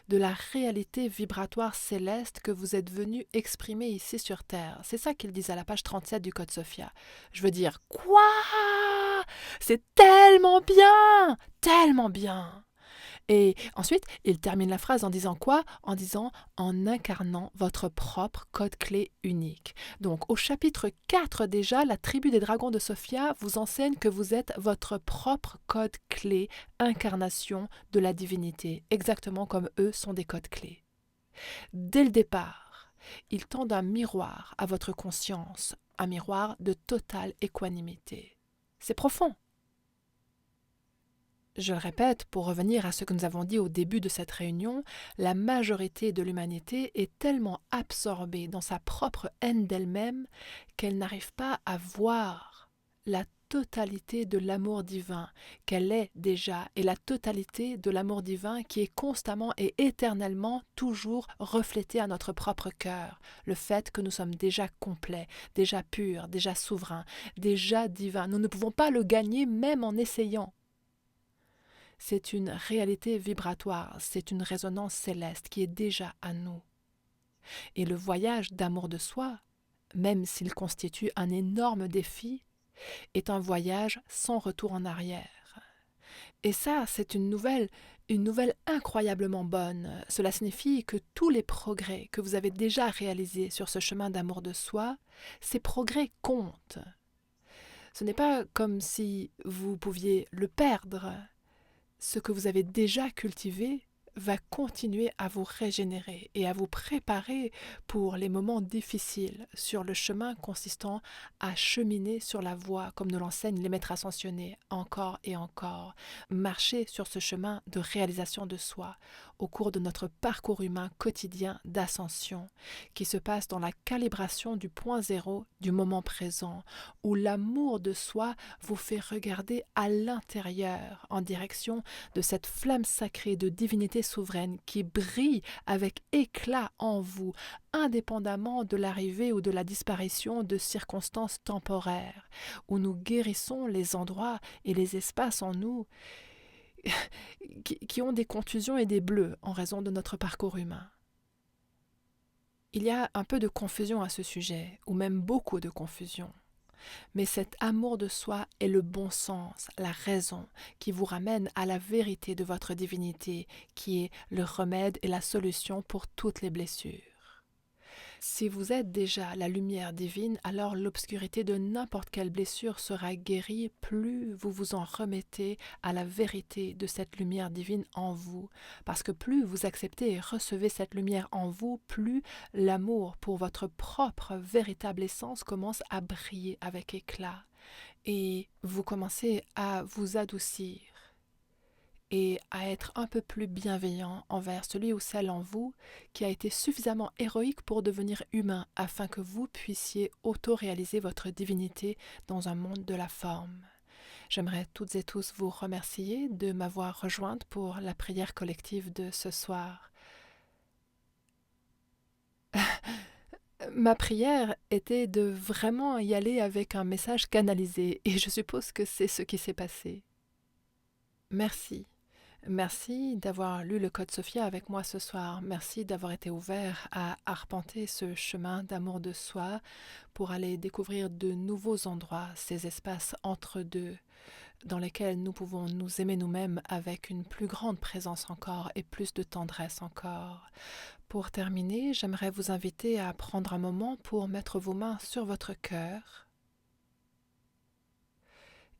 de la réalité vibratoire céleste que vous êtes venu exprimer ici sur Terre. C'est ça qu'ils disent à la page 37 du Code Sophia. Je veux dire, quoi? C'est tellement bien! Tellement bien! Et ensuite, il termine la phrase en disant quoi? En disant « en incarnant votre propre code clé unique ». Donc, au chapitre 4 déjà, la tribu des dragons de Sophia vous enseigne que vous êtes votre propre code clé, incarnation de la divinité, exactement comme eux sont des codes clés. Dès le départ, ils tendent un miroir à votre conscience, un miroir de totale équanimité. C'est profond. Je le répète, pour revenir à ce que nous avons dit au début de cette réunion, la majorité de l'humanité est tellement absorbée dans sa propre haine d'elle-même qu'elle n'arrive pas à voir la totalité de l'amour divin qu'elle est déjà et la totalité de l'amour divin qui est constamment et éternellement toujours reflété à notre propre cœur. Le fait que nous sommes déjà complets, déjà purs, déjà souverains, déjà divins. Nous ne pouvons pas le gagner même en essayant. C'est une réalité vibratoire, c'est une résonance céleste qui est déjà à nous. Et le voyage d'amour de soi, même s'il constitue un énorme défi, est un voyage sans retour en arrière. Et ça, c'est une nouvelle incroyablement bonne. Cela signifie que tous les progrès que vous avez déjà réalisés sur ce chemin d'amour de soi, ces progrès comptent. Ce n'est pas comme si vous pouviez le perdre. Ce que vous avez déjà cultivé va continuer à vous régénérer et à vous préparer pour les moments difficiles sur le chemin consistant à cheminer sur la voie, comme nous l'enseignent les maîtres ascensionnés, encore et encore, marcher sur ce chemin de réalisation de soi au cours de notre parcours humain quotidien d'ascension, qui se passe dans la calibration du point zéro du moment présent, où l'amour de soi vous fait regarder à l'intérieur en direction de cette flamme sacrée de divinité souveraine qui brille avec éclat en vous, indépendamment de l'arrivée ou de la disparition de circonstances temporaires, où nous guérissons les endroits et les espaces en nous qui ont des contusions et des bleus en raison de notre parcours humain. Il y a un peu de confusion à ce sujet, ou même beaucoup de confusion. Mais cet amour de soi est le bon sens, la raison qui vous ramène à la vérité de votre divinité, qui est le remède et la solution pour toutes les blessures. Si vous êtes déjà la lumière divine, alors l'obscurité de n'importe quelle blessure sera guérie plus vous vous en remettez à la vérité de cette lumière divine en vous. Parce que plus vous acceptez et recevez cette lumière en vous, plus l'amour pour votre propre véritable essence commence à briller avec éclat. Et vous commencez à vous adoucir. et à être un peu plus bienveillant envers celui ou celle en vous qui a été suffisamment héroïque pour devenir humain afin que vous puissiez auto-réaliser votre divinité dans un monde de la forme. J'aimerais toutes et tous vous remercier de m'avoir rejointe pour la prière collective de ce soir. Ma prière était de vraiment y aller avec un message canalisé, et je suppose que c'est ce qui s'est passé. Merci. Merci d'avoir lu le Code Sophia avec moi ce soir. Merci d'avoir été ouvert à arpenter ce chemin d'amour de soi pour aller découvrir de nouveaux endroits, ces espaces entre deux, dans lesquels nous pouvons nous aimer nous-mêmes avec une plus grande présence encore et plus de tendresse encore. Pour terminer, j'aimerais vous inviter à prendre un moment pour mettre vos mains sur votre cœur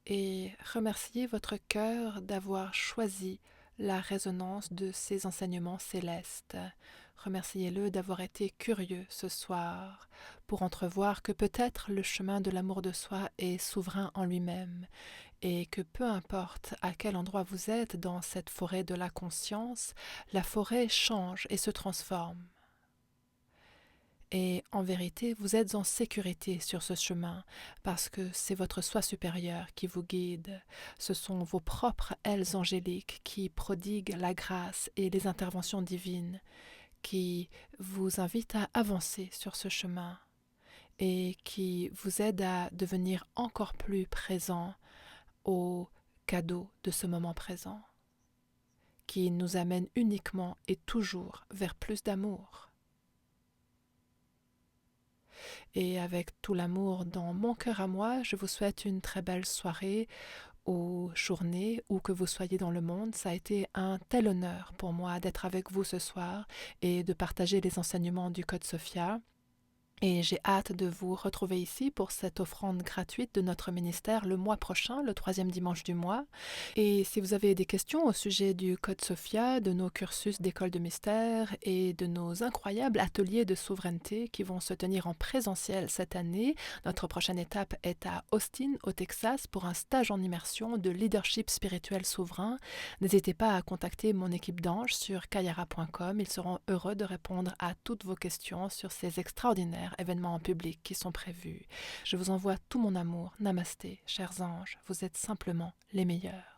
et remercier votre cœur d'avoir choisi la résonance de ces enseignements célestes. Remerciez-le d'avoir été curieux ce soir pour entrevoir que peut-être le chemin de l'amour de soi est souverain en lui-même et que peu importe à quel endroit vous êtes dans cette forêt de la conscience, la forêt change et se transforme. Et en vérité, vous êtes en sécurité sur ce chemin parce que c'est votre soi supérieur qui vous guide. Ce sont vos propres ailes angéliques qui prodiguent la grâce et les interventions divines qui vous invitent à avancer sur ce chemin et qui vous aident à devenir encore plus présent au cadeau de ce moment présent, qui nous amène uniquement et toujours vers plus d'amour. Et avec tout l'amour dans mon cœur à moi, je vous souhaite une très belle soirée ou journée, où que vous soyez dans le monde. Ça a été un tel honneur pour moi d'être avec vous ce soir et de partager les enseignements du Code Sophia. Et j'ai hâte de vous retrouver ici pour cette offrande gratuite de notre ministère le mois prochain, le 3e dimanche du mois. Et si vous avez des questions au sujet du Code Sophia, de nos cursus d'école de mystère et de nos incroyables ateliers de souveraineté qui vont se tenir en présentiel cette année, notre prochaine étape est à Austin, au Texas, pour un stage en immersion de leadership spirituel souverain. N'hésitez pas à contacter mon équipe d'anges sur kayara.com. Ils seront heureux de répondre à toutes vos questions sur ces extraordinaires événements en public qui sont prévus. Je vous envoie tout mon amour. Namasté, chers anges, vous êtes simplement les meilleurs.